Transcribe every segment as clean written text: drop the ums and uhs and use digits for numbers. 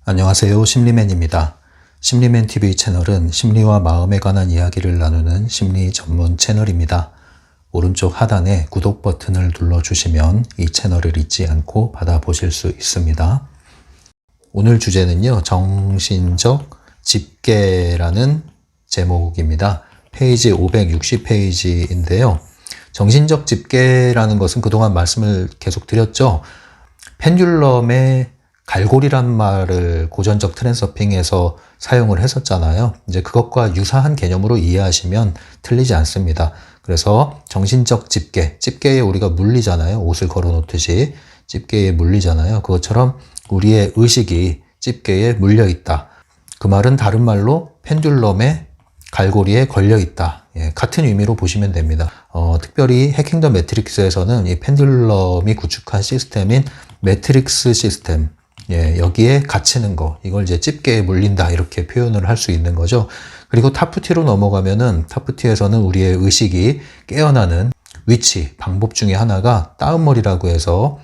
안녕하세요. 심리맨입니다. 심리맨 TV 채널은 심리와 마음에 관한 이야기를 나누는 심리 전문 채널입니다. 오른쪽 하단에 구독 버튼을 눌러주시면 이 채널을 잊지 않고 받아보실 수 있습니다. 오늘 주제는요, 정신적 집계라는 제목입니다. 페이지 560페이지인데요. 정신적 집계라는 것은 그동안 말씀을 계속 드렸죠. 펜듈럼의 갈고리란 말을 고전적 트랜서핑에서 사용을 했었잖아요. 이제 그것과 유사한 개념으로 이해하시면 틀리지 않습니다. 그래서 정신적 집계, 집게에 우리가 물리잖아요. 옷을 걸어 놓듯이 집게에 물리잖아요. 그것처럼 우리의 의식이 집게에 물려 있다. 그 말은 다른 말로 펜듈럼의 갈고리에 걸려 있다. 같은 의미로 보시면 됩니다. 특별히 해킹 더 매트릭스에서는 이 펜듈럼이 구축한 시스템인 매트릭스 시스템, 여기에 갇히는 거, 이걸 이제 집게에 물린다, 이렇게 표현을 할 수 있는 거죠. 그리고 타프티로 넘어가면은, 타프티에서는 우리의 의식이 깨어나는 위치, 방법 중에 하나가 다운머리라고 해서,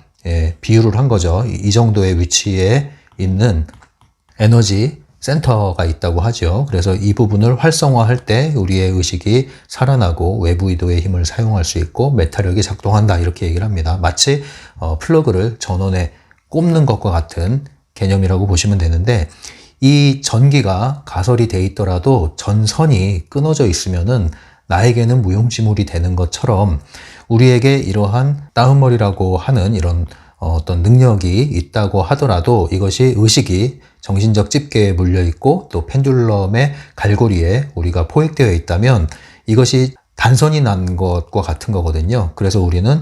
비유를 한 거죠. 이 정도의 위치에 있는 에너지 센터가 있다고 하죠. 그래서 이 부분을 활성화할 때 우리의 의식이 살아나고 외부 이도의 힘을 사용할 수 있고 메타력이 작동한다, 이렇게 얘기를 합니다. 마치 플러그를 전원에 꼽는 것과 같은 개념이라고 보시면 되는데, 이 전기가 가설이 돼 있더라도 전선이 끊어져 있으면은 나에게는 무용지물이 되는 것처럼 우리에게 이러한 다운머리라고 하는 이런 어떤 능력이 있다고 하더라도 이것이 의식이 정신적 집게에 물려 있고 또 펜듈럼의 갈고리에 우리가 포획되어 있다면 이것이 단선이 난 것과 같은 거거든요. 그래서 우리는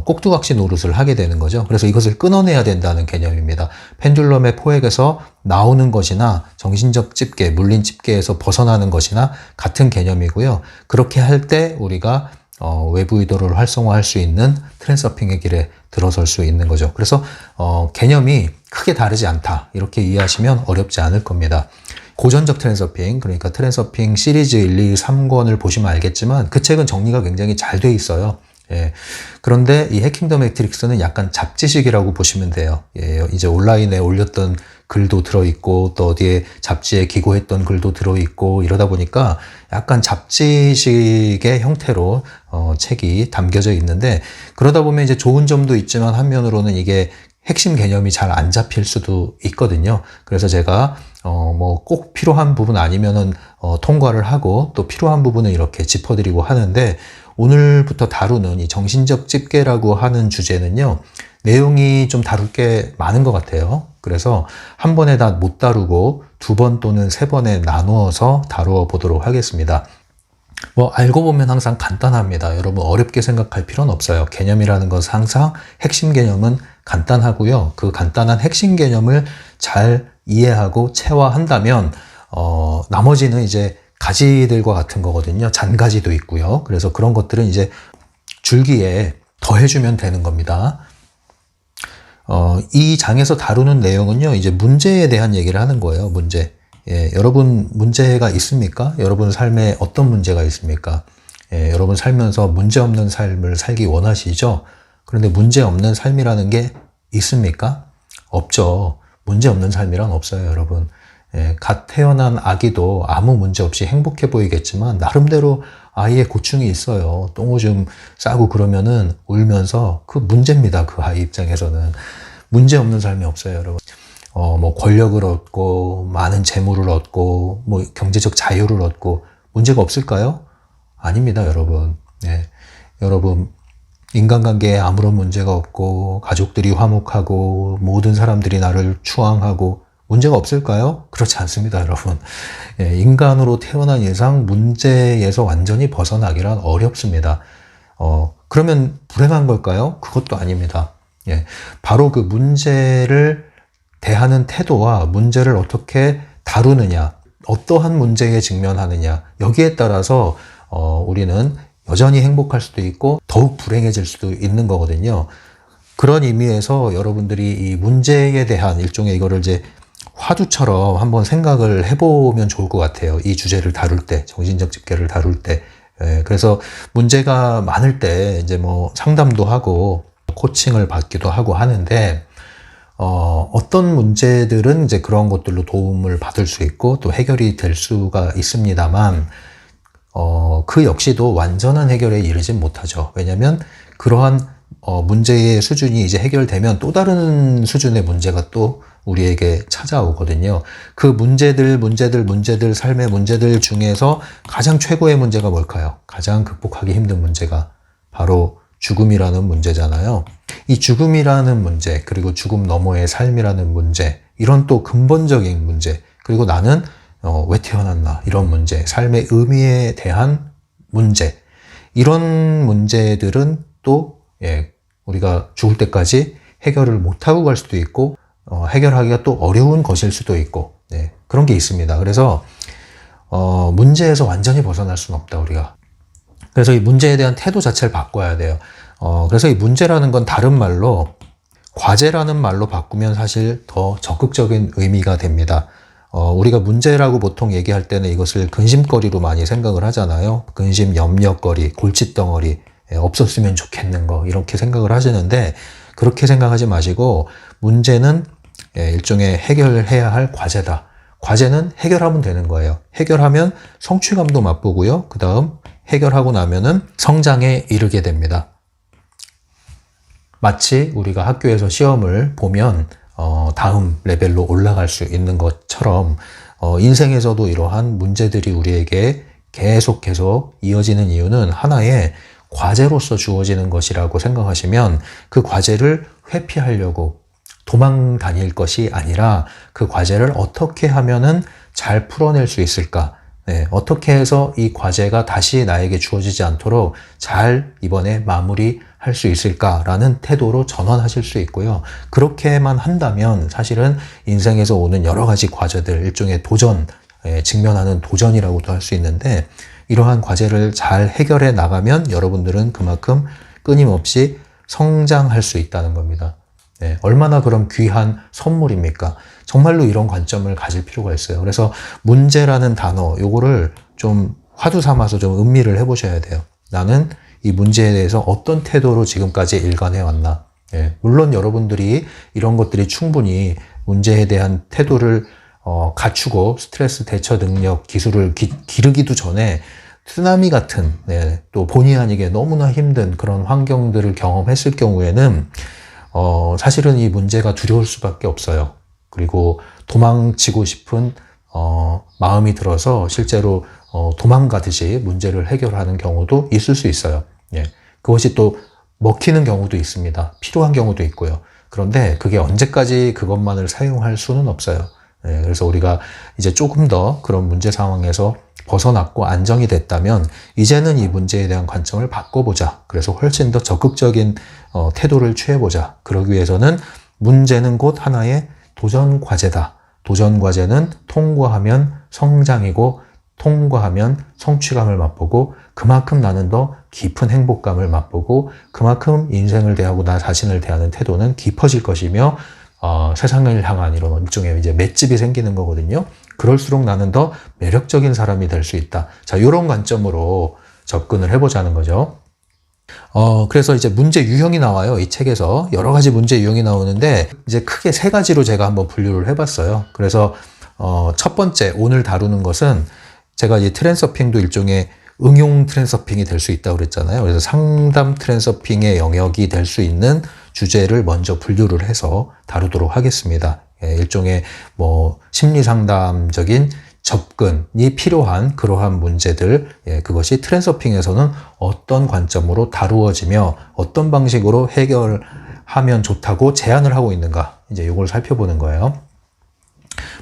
꼭두각시 노릇을 하게 되는 거죠. 그래서 이것을 끊어내야 된다는 개념입니다. 펜듈럼의 포획에서 나오는 것이나 정신적 집게, 물린 집게에서 벗어나는 것이나 같은 개념이고요. 그렇게 할 때 우리가 외부 의도를 활성화할 수 있는 트랜서핑의 길에 들어설 수 있는 거죠. 그래서 개념이 크게 다르지 않다, 이렇게 이해하시면 어렵지 않을 겁니다. 고전적 트랜서핑, 그러니까 트랜서핑 시리즈 1, 2, 3권을 보시면 알겠지만 그 책은 정리가 굉장히 잘 돼 있어요. 그런데 이 해킹 더 매트릭스는 약간 잡지식이라고 보시면 돼요. 이제 온라인에 올렸던 글도 들어있고 또 어디에 잡지에 기고했던 글도 들어있고 이러다 보니까 약간 잡지식의 형태로 책이 담겨져 있는데, 그러다 보면 이제 좋은 점도 있지만 한면으로는 이게 핵심 개념이 잘 안 잡힐 수도 있거든요. 그래서 제가 꼭 필요한 부분 아니면은 통과를 하고 또 필요한 부분은 이렇게 짚어드리고 하는데, 오늘부터 다루는 이 정신적 집계라고 하는 주제는요, 내용이 좀 다룰 게 많은 것 같아요. 그래서 한 번에 다 못 다루고 2번 또는 3번에 나누어서 다루어 보도록 하겠습니다. 알고 보면 항상 간단합니다. 여러분 어렵게 생각할 필요는 없어요. 개념이라는 것은 항상 핵심 개념은 간단하고요. 그 간단한 핵심 개념을 잘 이해하고 체화한다면 나머지는 이제 가지들과 같은 거거든요. 잔가지도 있고요. 그래서 그런 것들은 이제 줄기에 더해주면 되는 겁니다. 이 장에서 다루는 내용은요, 이제 문제에 대한 얘기를 하는 거예요. 문제. 여러분 문제가 있습니까? 여러분 삶에 어떤 문제가 있습니까? 여러분 살면서 문제 없는 삶을 살기 원하시죠? 그런데 문제 없는 삶이라는 게 있습니까? 없죠. 문제 없는 삶이란 없어요, 여러분. 갓 태어난 아기도 아무 문제 없이 행복해 보이겠지만 나름대로 아이의 고충이 있어요. 똥오줌 싸고 그러면은 울면서 그 문제입니다. 그 아이 입장에서는. 문제 없는 삶이 없어요, 여러분. 권력을 얻고 많은 재물을 얻고 경제적 자유를 얻고 문제가 없을까요? 아닙니다, 여러분. 여러분 인간관계에 아무런 문제가 없고 가족들이 화목하고 모든 사람들이 나를 추앙하고 문제가 없을까요? 그렇지 않습니다, 여러분. 인간으로 태어난 이상 문제에서 완전히 벗어나기란 어렵습니다. 그러면 불행한 걸까요? 그것도 아닙니다. 바로 그 문제를 대하는 태도와 문제를 어떻게 다루느냐, 어떠한 문제에 직면하느냐, 여기에 따라서 우리는 여전히 행복할 수도 있고 더욱 불행해질 수도 있는 거거든요. 그런 의미에서 여러분들이 이 문제에 대한 일종의 이거를 이제 화두처럼 한번 생각을 해보면 좋을 것 같아요. 이 주제를 다룰 때, 정신적 집계를 다룰 때. 그래서 문제가 많을 때 이제 상담도 하고 코칭을 받기도 하고 하는데, 어떤 문제들은 이제 그런 것들로 도움을 받을 수 있고 또 해결이 될 수가 있습니다만, 그 역시도 완전한 해결에 이르진 못하죠. 왜냐하면 그러한 문제의 수준이 이제 해결되면 또 다른 수준의 문제가 또 우리에게 찾아오거든요. 그 문제들, 삶의 문제들 중에서 가장 최고의 문제가 뭘까요? 가장 극복하기 힘든 문제가 바로 죽음이라는 문제잖아요. 이 죽음이라는 문제, 그리고 죽음 너머의 삶이라는 문제, 이런 또 근본적인 문제, 그리고 나는 왜 태어났나, 이런 문제, 삶의 의미에 대한 문제, 이런 문제들은 또 우리가 죽을 때까지 해결을 못하고 갈 수도 있고, 해결하기가 또 어려운 것일 수도 있고, 그런 게 있습니다. 그래서 문제에서 완전히 벗어날 수는 없다, 우리가. 그래서 이 문제에 대한 태도 자체를 바꿔야 돼요. 그래서 이 문제라는 건 다른 말로 과제라는 말로 바꾸면 사실 더 적극적인 의미가 됩니다. 우리가 문제라고 보통 얘기할 때는 이것을 근심거리로 많이 생각을 하잖아요. 근심, 염려거리, 골칫덩어리, 없었으면 좋겠는 거, 이렇게 생각을 하시는데, 그렇게 생각하지 마시고 문제는 일종의 해결해야 할 과제다. 과제는 해결하면 되는 거예요. 해결하면 성취감도 맛보고요. 그 다음 해결하고 나면은 성장에 이르게 됩니다. 마치 우리가 학교에서 시험을 보면 다음 레벨로 올라갈 수 있는 것처럼 인생에서도 이러한 문제들이 우리에게 계속 이어지는 이유는 하나의 과제로서 주어지는 것이라고 생각하시면, 그 과제를 회피하려고 도망 다닐 것이 아니라 그 과제를 어떻게 하면은 잘 풀어낼 수 있을까? 어떻게 해서 이 과제가 다시 나에게 주어지지 않도록 잘 이번에 마무리할 수 있을까라는 태도로 전환하실 수 있고요. 그렇게만 한다면 사실은 인생에서 오는 여러 가지 과제들, 일종의 도전, 직면하는 도전이라고도 할 수 있는데, 이러한 과제를 잘 해결해 나가면 여러분들은 그만큼 끊임없이 성장할 수 있다는 겁니다. 얼마나 그럼 귀한 선물입니까? 정말로 이런 관점을 가질 필요가 있어요. 그래서 문제라는 단어, 요거를 좀 화두 삼아서 좀 음미를 해보셔야 돼요. 나는 이 문제에 대해서 어떤 태도로 지금까지 일관해 왔나? 물론 여러분들이 이런 것들이 충분히 문제에 대한 태도를 갖추고 스트레스 대처 능력, 기술을 기르기도 전에 쓰나미 같은, 또 본의 아니게 너무나 힘든 그런 환경들을 경험했을 경우에는 사실은 이 문제가 두려울 수밖에 없어요. 그리고 도망치고 싶은 마음이 들어서 실제로 도망가듯이 문제를 해결하는 경우도 있을 수 있어요. 그것이 또 먹히는 경우도 있습니다. 필요한 경우도 있고요. 그런데 그게 언제까지 그것만을 사용할 수는 없어요. 그래서 우리가 이제 조금 더 그런 문제 상황에서 벗어났고 안정이 됐다면 이제는 이 문제에 대한 관점을 바꿔보자. 그래서 훨씬 더 적극적인 태도를 취해보자. 그러기 위해서는 문제는 곧 하나의 도전 과제다. 도전 과제는 통과하면 성장이고 통과하면 성취감을 맛보고 그만큼 나는 더 깊은 행복감을 맛보고 그만큼 인생을 대하고 나 자신을 대하는 태도는 깊어질 것이며 세상을 향한 이런 일종의 이제 맷집이 생기는 거거든요. 그럴수록 나는 더 매력적인 사람이 될 수 있다. 자, 이런 관점으로 접근을 해보자는 거죠. 그래서 이제 문제 유형이 나와요. 이 책에서 여러 가지 문제 유형이 나오는데 이제 크게 세 가지로 제가 한번 분류를 해봤어요. 그래서 첫 번째 오늘 다루는 것은 제가 이 트랜서핑도 일종의 응용 트랜서핑이 될 수 있다고 그랬잖아요. 그래서 상담 트랜서핑의 영역이 될 수 있는 주제를 먼저 분류를 해서 다루도록 하겠습니다. 일종의 심리 상담적인 접근이 필요한 그러한 문제들, 그것이 트랜서핑에서는 어떤 관점으로 다루어지며 어떤 방식으로 해결하면 좋다고 제안을 하고 있는가, 이제 이걸 살펴보는 거예요.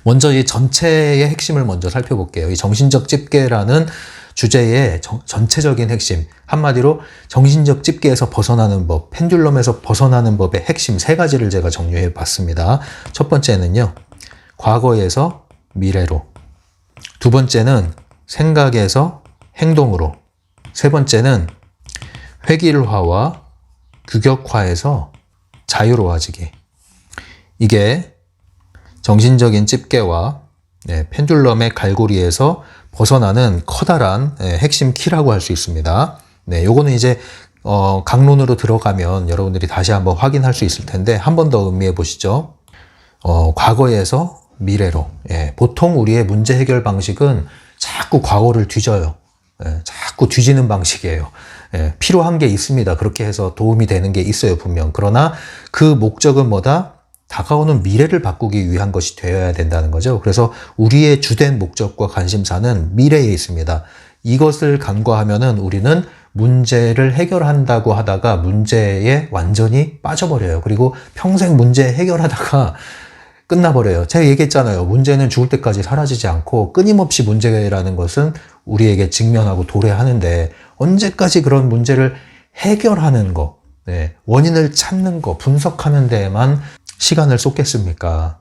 먼저 이 전체의 핵심을 먼저 살펴볼게요. 이 정신적 집계라는 주제의 전체적인 핵심, 한마디로 정신적 집계에서 벗어나는 법, 펜듈럼에서 벗어나는 법의 핵심 세 가지를 제가 정리해 봤습니다. 첫 번째는요, 과거에서 미래로. 두 번째는 생각에서 행동으로. 세 번째는 획일화와 규격화에서 자유로워지기. 이게 정신적인 집계와 펜듈럼의 갈고리에서 벗어나는 커다란 핵심 키라고 할 수 있습니다. 요거는 이제 강론으로 들어가면 여러분들이 다시 한번 확인할 수 있을 텐데 한 번 더 음미해 보시죠. 과거에서 미래로. 예, 보통 우리의 문제 해결 방식은 자꾸 과거를 뒤져요. 예, 자꾸 뒤지는 방식이에요. 예, 필요한 게 있습니다. 그렇게 해서 도움이 되는 게 있어요, 분명. 그러나 그 목적은 뭐다? 다가오는 미래를 바꾸기 위한 것이 되어야 된다는 거죠. 그래서 우리의 주된 목적과 관심사는 미래에 있습니다. 이것을 간과하면은 우리는 문제를 해결한다고 하다가 문제에 완전히 빠져버려요. 그리고 평생 문제 해결하다가 끝나버려요. 제가 얘기했잖아요. 문제는 죽을 때까지 사라지지 않고 끊임없이 문제라는 것은 우리에게 직면하고 도래하는데 언제까지 그런 문제를 해결하는 거, 네, 원인을 찾는 거, 분석하는 데에만 시간을 쏟겠습니까?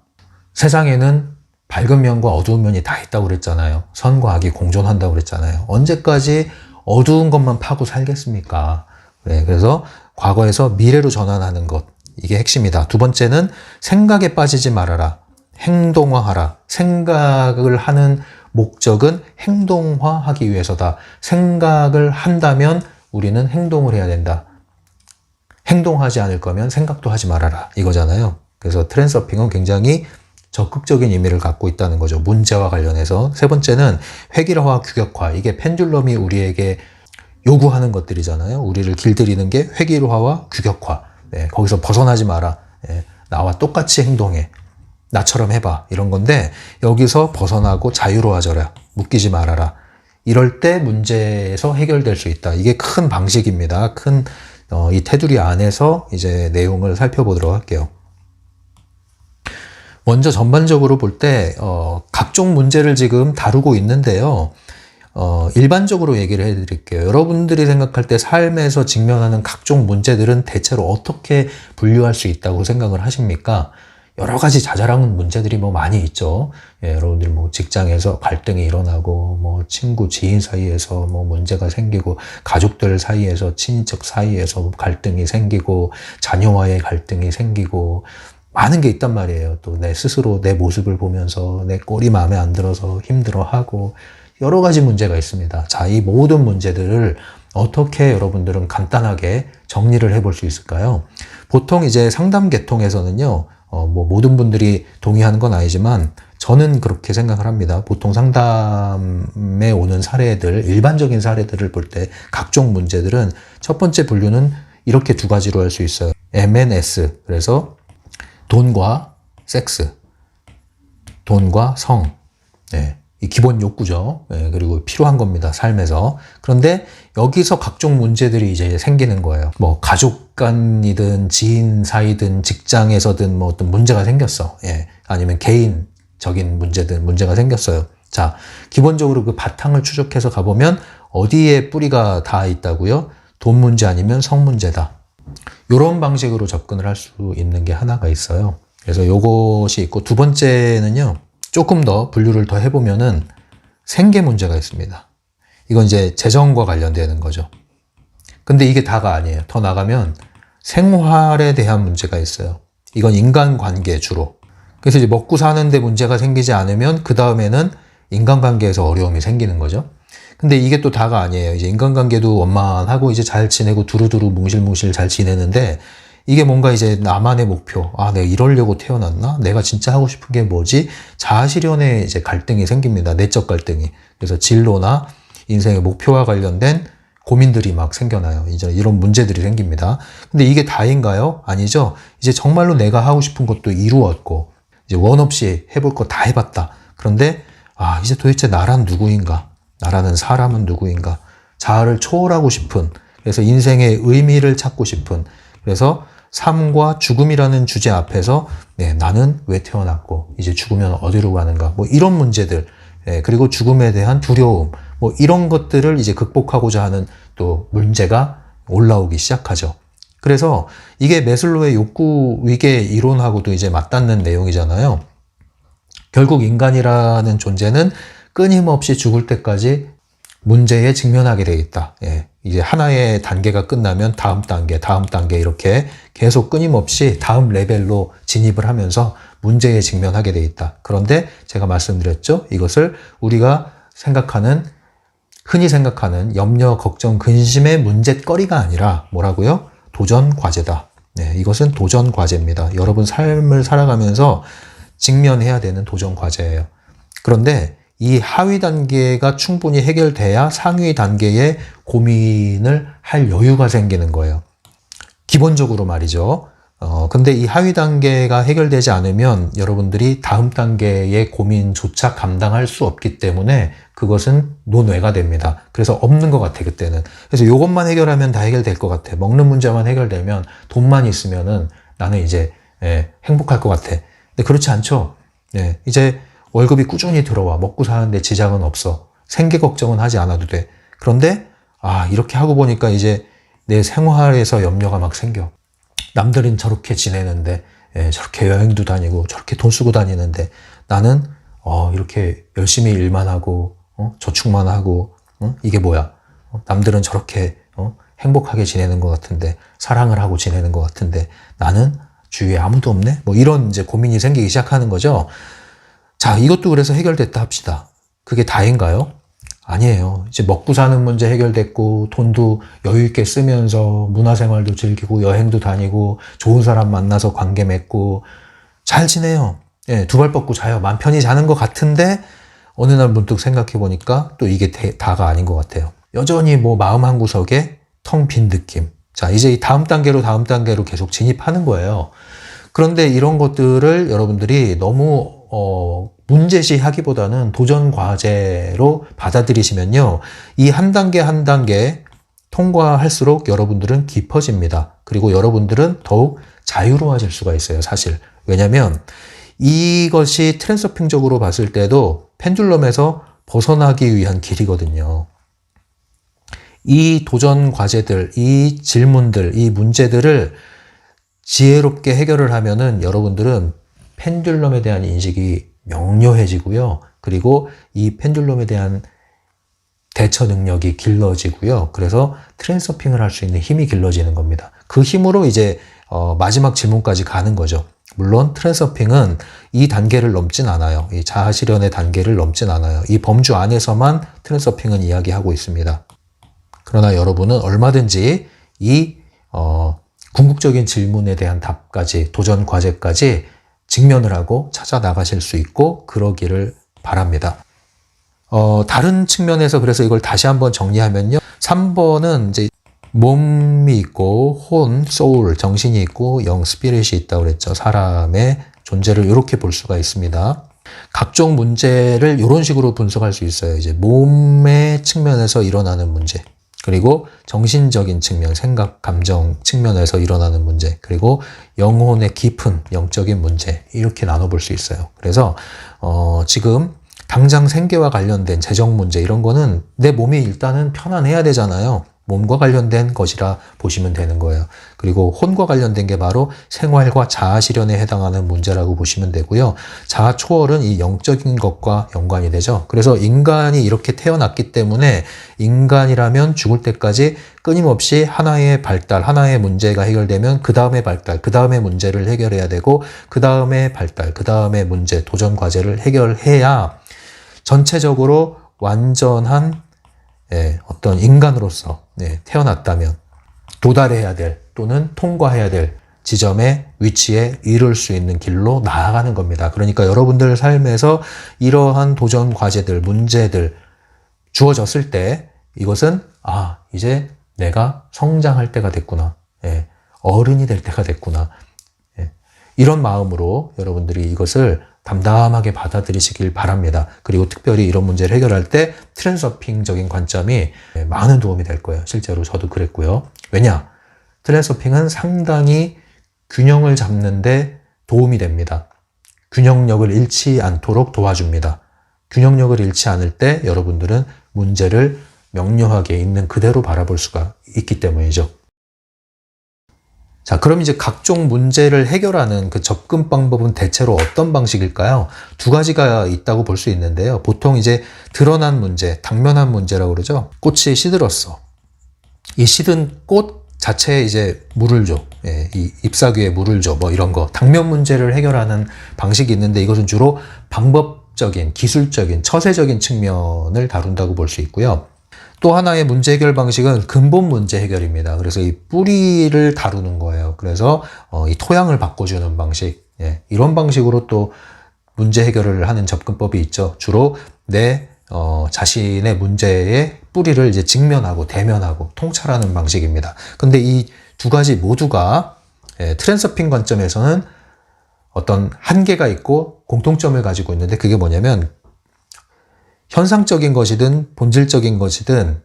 세상에는 밝은 면과 어두운 면이 다 있다고 그랬잖아요. 선과 악이 공존한다고 그랬잖아요. 언제까지 어두운 것만 파고 살겠습니까? 네, 그래서 과거에서 미래로 전환하는 것, 이게 핵심이다. 두 번째는 생각에 빠지지 말아라. 행동화하라. 생각을 하는 목적은 행동화하기 위해서다. 생각을 한다면 우리는 행동을 해야 된다. 행동하지 않을 거면 생각도 하지 말아라. 이거잖아요. 그래서 트랜서핑은 굉장히 적극적인 의미를 갖고 있다는 거죠. 문제와 관련해서. 세 번째는 획일화, 규격화. 이게 펜듈럼이 우리에게 요구하는 것들이잖아요. 우리를 길들이는 게 획일화와 규격화. 네, 거기서 벗어나지 마라. 네, 나와 똑같이 행동해. 나처럼 해봐. 이런 건데 여기서 벗어나고 자유로워져라. 묶이지 말아라. 이럴 때 문제에서 해결될 수 있다. 이게 큰 방식입니다. 큰 이 테두리 안에서 이제 내용을 살펴보도록 할게요. 먼저 전반적으로 볼 때 각종 문제를 지금 다루고 있는데요. 일반적으로 얘기를 해드릴게요. 여러분들이 생각할 때 삶에서 직면하는 각종 문제들은 대체로 어떻게 분류할 수 있다고 생각을 하십니까? 여러 가지 자잘한 문제들이 뭐 많이 있죠. 예, 여러분들 뭐 직장에서 갈등이 일어나고, 뭐 친구, 지인 사이에서 뭐 문제가 생기고, 가족들 사이에서, 친인척 사이에서 갈등이 생기고, 자녀와의 갈등이 생기고, 많은 게 있단 말이에요. 또 내 스스로 내 모습을 보면서 내 꼴이 마음에 안 들어서 힘들어하고, 여러 가지 문제가 있습니다. 자, 이 모든 문제들을 어떻게 여러분들은 간단하게 정리를 해볼 수 있을까요? 보통 이제 상담 계통에서는요, 뭐 모든 분들이 동의하는 건 아니지만 저는 그렇게 생각을 합니다. 보통 상담에 오는 사례들, 일반적인 사례들을 볼 때 각종 문제들은 첫 번째 분류는 이렇게 두 가지로 할 수 있어요. M&S. 그래서 돈과 섹스, 돈과 성. 네. 이 기본 욕구죠. 네, 그리고 필요한 겁니다. 삶에서. 그런데 여기서 각종 문제들이 이제 생기는 거예요. 뭐 가족 간이든 지인 사이든 직장에서든 뭐 어떤 문제가 생겼어. 예. 아니면 개인적인 문제든 문제가 생겼어요. 자, 기본적으로 그 바탕을 추적해서 가보면 어디에 뿌리가 다 있다고요? 돈 문제 아니면 성 문제다. 이런 방식으로 접근을 할 수 있는 게 하나가 있어요. 그래서 요것이 있고 두 번째는요. 조금 더 분류를 더 해보면은 생계 문제가 있습니다. 이건 이제 재정과 관련되는 거죠. 근데 이게 다가 아니에요. 더 나가면 생활에 대한 문제가 있어요. 이건 인간관계 주로. 그래서 이제 먹고 사는데 문제가 생기지 않으면 그 다음에는 인간관계에서 어려움이 생기는 거죠. 근데 이게 또 다가 아니에요. 이제 인간관계도 원만하고 이제 잘 지내고 두루두루 뭉실뭉실 잘 지내는데 이게 뭔가 이제 나만의 목표. 아, 내가 이러려고 태어났나? 내가 진짜 하고 싶은 게 뭐지? 자아실현에 이제 갈등이 생깁니다. 내적 갈등이. 그래서 진로나 인생의 목표와 관련된 고민들이 막 생겨나요. 이제 이런 문제들이 생깁니다. 근데 이게 다인가요? 아니죠. 이제 정말로 내가 하고 싶은 것도 이루었고, 이제 원 없이 해볼 거 다 해봤다. 그런데, 아, 이제 도대체 나란 누구인가? 나라는 사람은 누구인가? 자아를 초월하고 싶은, 그래서 인생의 의미를 찾고 싶은, 그래서 삶과 죽음이라는 주제 앞에서 네, 나는 왜 태어났고 이제 죽으면 어디로 가는가 뭐 이런 문제들 그리고 죽음에 대한 두려움 뭐 이런 것들을 이제 극복하고자 하는 또 문제가 올라오기 시작하죠. 그래서 이게 매슬로의 욕구 위계 이론하고도 이제 맞닿는 내용이잖아요. 결국 인간이라는 존재는 끊임없이 죽을 때까지 문제에 직면하게 되어 있다. 예. 이제 하나의 단계가 끝나면 다음 단계 이렇게 계속 끊임없이 다음 레벨로 진입을 하면서 문제에 직면하게 되어 있다. 그런데 제가 말씀드렸죠. 이것을 우리가 흔히 생각하는 염려, 걱정, 근심의 문제거리가 아니라 뭐라고요? 도전 과제다. 네, 이것은 도전 과제입니다. 여러분 삶을 살아가면서 직면해야 되는 도전 과제예요. 그런데 이 하위 단계가 충분히 해결돼야 상위 단계의 고민을 할 여유가 생기는 거예요. 기본적으로 말이죠. 근데 이 하위 단계가 해결되지 않으면 여러분들이 다음 단계의 고민조차 감당할 수 없기 때문에 그것은 논외가 됩니다. 그래서 없는 것 같아, 그때는. 그래서 이것만 해결하면 다 해결될 것 같아. 먹는 문제만 해결되면, 돈만 있으면은 나는 이제 행복할 것 같아. 근데 그렇지 않죠. 이제 월급이 꾸준히 들어와. 먹고 사는데 지장은 없어. 생계 걱정은 하지 않아도 돼. 그런데 이렇게 하고 보니까 이제 내 생활에서 염려가 막 생겨. 남들은 저렇게 지내는데, 저렇게 여행도 다니고, 저렇게 돈 쓰고 다니는데, 나는, 이렇게 열심히 일만 하고, 저축만 하고, 이게 뭐야? 남들은 저렇게, 행복하게 지내는 것 같은데, 사랑을 하고 지내는 것 같은데, 나는 주위에 아무도 없네? 뭐 이런 이제 고민이 생기기 시작하는 거죠. 자, 이것도 그래서 해결됐다 합시다. 그게 다인가요? 아니에요. 이제 먹고 사는 문제 해결됐고, 돈도 여유 있게 쓰면서 문화생활도 즐기고, 여행도 다니고, 좋은 사람 만나서 관계 맺고, 잘 지내요. 두 발 뻗고 자요. 맘 편히 자는 것 같은데, 어느 날 문득 생각해 보니까 또 이게 다가 아닌 것 같아요. 여전히 뭐 마음 한구석에 텅 빈 느낌. 자, 이제 이 다음 단계로 계속 진입하는 거예요. 그런데 이런 것들을 여러분들이 너무 문제시 하기보다는 도전 과제로 받아들이시면요. 이 한 단계 한 단계 통과할수록 여러분들은 깊어집니다. 그리고 여러분들은 더욱 자유로워질 수가 있어요, 사실. 왜냐면 이것이 트랜서핑적으로 봤을 때도 펜듈럼에서 벗어나기 위한 길이거든요. 이 도전 과제들, 이 질문들, 이 문제들을 지혜롭게 해결을 하면은 여러분들은 펜듈럼에 대한 인식이 명료해지고요. 그리고 이 펜듈럼에 대한 대처 능력이 길러지고요. 그래서 트랜서핑을 할 수 있는 힘이 길러지는 겁니다. 그 힘으로 이제 마지막 질문까지 가는 거죠. 물론 트랜서핑은 이 단계를 넘진 않아요. 이 자아실현의 단계를 넘진 않아요. 이 범주 안에서만 트랜서핑은 이야기하고 있습니다. 그러나 여러분은 얼마든지 이 궁극적인 질문에 대한 답까지, 도전 과제까지 직면을 하고 찾아 나가실 수 있고 그러기를 바랍니다. 다른 측면에서 그래서 이걸 다시 한번 정리하면요. 3번은 이제 몸이 있고 혼, 소울, 정신이 있고 영, 스피릿이 있다고 그랬죠. 사람의 존재를 이렇게 볼 수가 있습니다. 각종 문제를 이런 식으로 분석할 수 있어요. 이제 몸의 측면에서 일어나는 문제, 그리고 정신적인 측면, 생각, 감정 측면에서 일어나는 문제, 그리고 영혼의 깊은 영적인 문제, 이렇게 나눠볼 수 있어요. 그래서 지금 당장 생계와 관련된 재정 문제 이런 거는 내 몸이 일단은 편안해야 되잖아요. 몸과 관련된 것이라 보시면 되는 거예요. 그리고 혼과 관련된 게 바로 생활과 자아 실현에 해당하는 문제라고 보시면 되고요. 자아 초월은 이 영적인 것과 연관이 되죠. 그래서 인간이 이렇게 태어났기 때문에 인간이라면 죽을 때까지 끊임없이 하나의 발달, 하나의 문제가 해결되면 그 다음에 발달, 그 다음에 문제를 해결해야 되고 그 다음에 발달, 그 다음에 문제, 도전 과제를 해결해야 전체적으로 완전한 어떤 인간으로서 태어났다면 도달해야 될 또는 통과해야 될 지점의 위치에 이룰 수 있는 길로 나아가는 겁니다. 그러니까 여러분들 삶에서 이러한 도전 과제들, 문제들 주어졌을 때 이것은 이제 내가 성장할 때가 됐구나. 어른이 될 때가 됐구나. 이런 마음으로 여러분들이 이것을 담담하게 받아들이시길 바랍니다. 그리고 특별히 이런 문제를 해결할 때 트랜서핑적인 관점이 많은 도움이 될 거예요. 실제로 저도 그랬고요. 왜냐? 트랜서핑은 상당히 균형을 잡는데 도움이 됩니다. 균형력을 잃지 않도록 도와줍니다. 균형력을 잃지 않을 때 여러분들은 문제를 명료하게 있는 그대로 바라볼 수가 있기 때문이죠. 자, 그럼 이제 각종 문제를 해결하는 그 접근 방법은 대체로 어떤 방식일까요? 두 가지가 있다고 볼 수 있는데요. 보통 이제 드러난 문제, 당면한 문제라고 그러죠. 꽃이 시들었어. 이 시든 꽃 자체에 이제 물을 줘. 이 잎사귀에 물을 줘. 뭐 이런 거. 당면 문제를 해결하는 방식이 있는데 이것은 주로 방법적인, 기술적인, 처세적인 측면을 다룬다고 볼 수 있고요. 또 하나의 문제 해결 방식은 근본 문제 해결입니다. 그래서 이 뿌리를 다루는 거예요. 그래서 이 토양을 바꿔주는 방식, 이런 방식으로 또 문제 해결을 하는 접근법이 있죠. 주로 내 자신의 문제의 뿌리를 이제 직면하고 대면하고 통찰하는 방식입니다. 근데 이 두 가지 모두가 트랜서핑 관점에서는 어떤 한계가 있고 공통점을 가지고 있는데, 그게 뭐냐면 현상적인 것이든 본질적인 것이든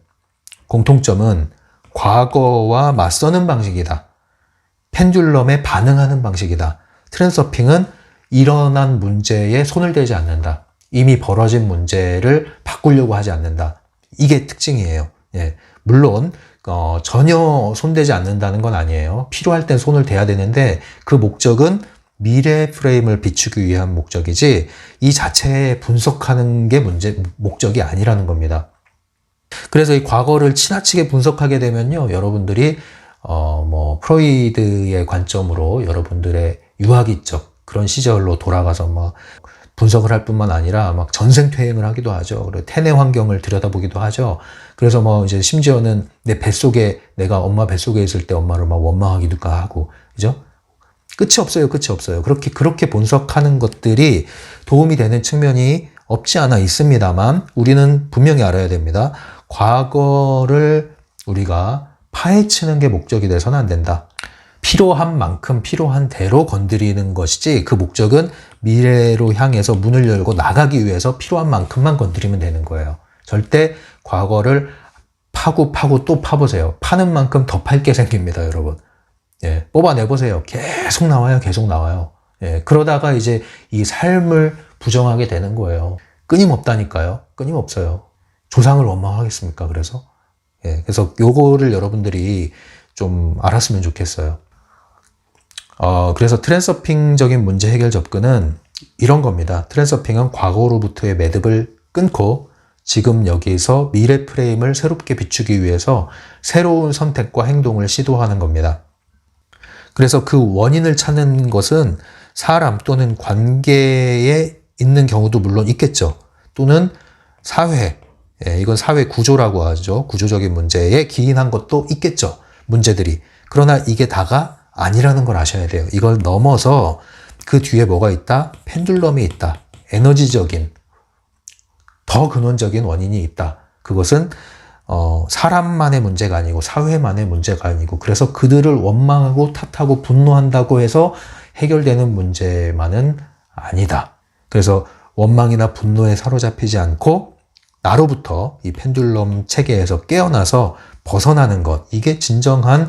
공통점은 과거와 맞서는 방식이다. 펜듈럼에 반응하는 방식이다. 트랜서핑은 일어난 문제에 손을 대지 않는다. 이미 벌어진 문제를 바꾸려고 하지 않는다. 이게 특징이에요. 예. 물론 전혀 손대지 않는다는 건 아니에요. 필요할 땐 손을 대야 되는데 그 목적은 미래 프레임을 비추기 위한 목적이지 이 자체에 분석하는 게 목적이 아니라는 겁니다. 그래서 이 과거를 지나치게 분석하게 되면요, 여러분들이 프로이드의 관점으로 여러분들의 유아기적 그런 시절로 돌아가서 막 분석을 할 뿐만 아니라 막 전생퇴행을 하기도 하죠. 그리고 태내 환경을 들여다보기도 하죠. 그래서 이제 심지어는 내 뱃속에, 내가 엄마 뱃속에 있을 때 엄마를 막 원망하기도 하고, 그죠? 끝이 없어요. 끝이 없어요. 그렇게 분석하는 것들이 도움이 되는 측면이 없지 않아 있습니다만, 우리는 분명히 알아야 됩니다. 과거를 우리가 파헤치는 게 목적이 돼서는 안 된다. 필요한 만큼 필요한 대로 건드리는 것이지, 그 목적은 미래로 향해서 문을 열고 나가기 위해서 필요한 만큼만 건드리면 되는 거예요. 절대 과거를 파고 또 파보세요. 파는 만큼 더 팔 게 생깁니다, 여러분. 예, 뽑아내보세요. 계속 나와요. 예, 그러다가 이제 이 삶을 부정하게 되는 거예요. 끊임없다니까요. 끊임없어요. 조상을 원망하겠습니까, 그래서? 예, 그래서 요거를 여러분들이 좀 알았으면 좋겠어요. 그래서 트랜서핑적인 문제 해결 접근은 이런 겁니다. 트랜서핑은 과거로부터의 매듭을 끊고 지금 여기서 미래 프레임을 새롭게 비추기 위해서 새로운 선택과 행동을 시도하는 겁니다. 그래서 그 원인을 찾는 것은 사람 또는 관계에 있는 경우도 물론 있겠죠. 또는 사회, 이건 사회 구조라고 하죠. 구조적인 문제에 기인한 것도 있겠죠. 문제들이. 그러나 이게 다가 아니라는 걸 아셔야 돼요. 이걸 넘어서 그 뒤에 뭐가 있다? 펜듈럼이 있다. 에너지적인, 더 근원적인 원인이 있다. 그것은 사람만의 문제가 아니고 사회만의 문제가 아니고, 그래서 그들을 원망하고 탓하고 분노한다고 해서 해결되는 문제만은 아니다. 그래서 원망이나 분노에 사로잡히지 않고 나로부터 이 펜듈럼 체계에서 깨어나서 벗어나는 것, 이게 진정한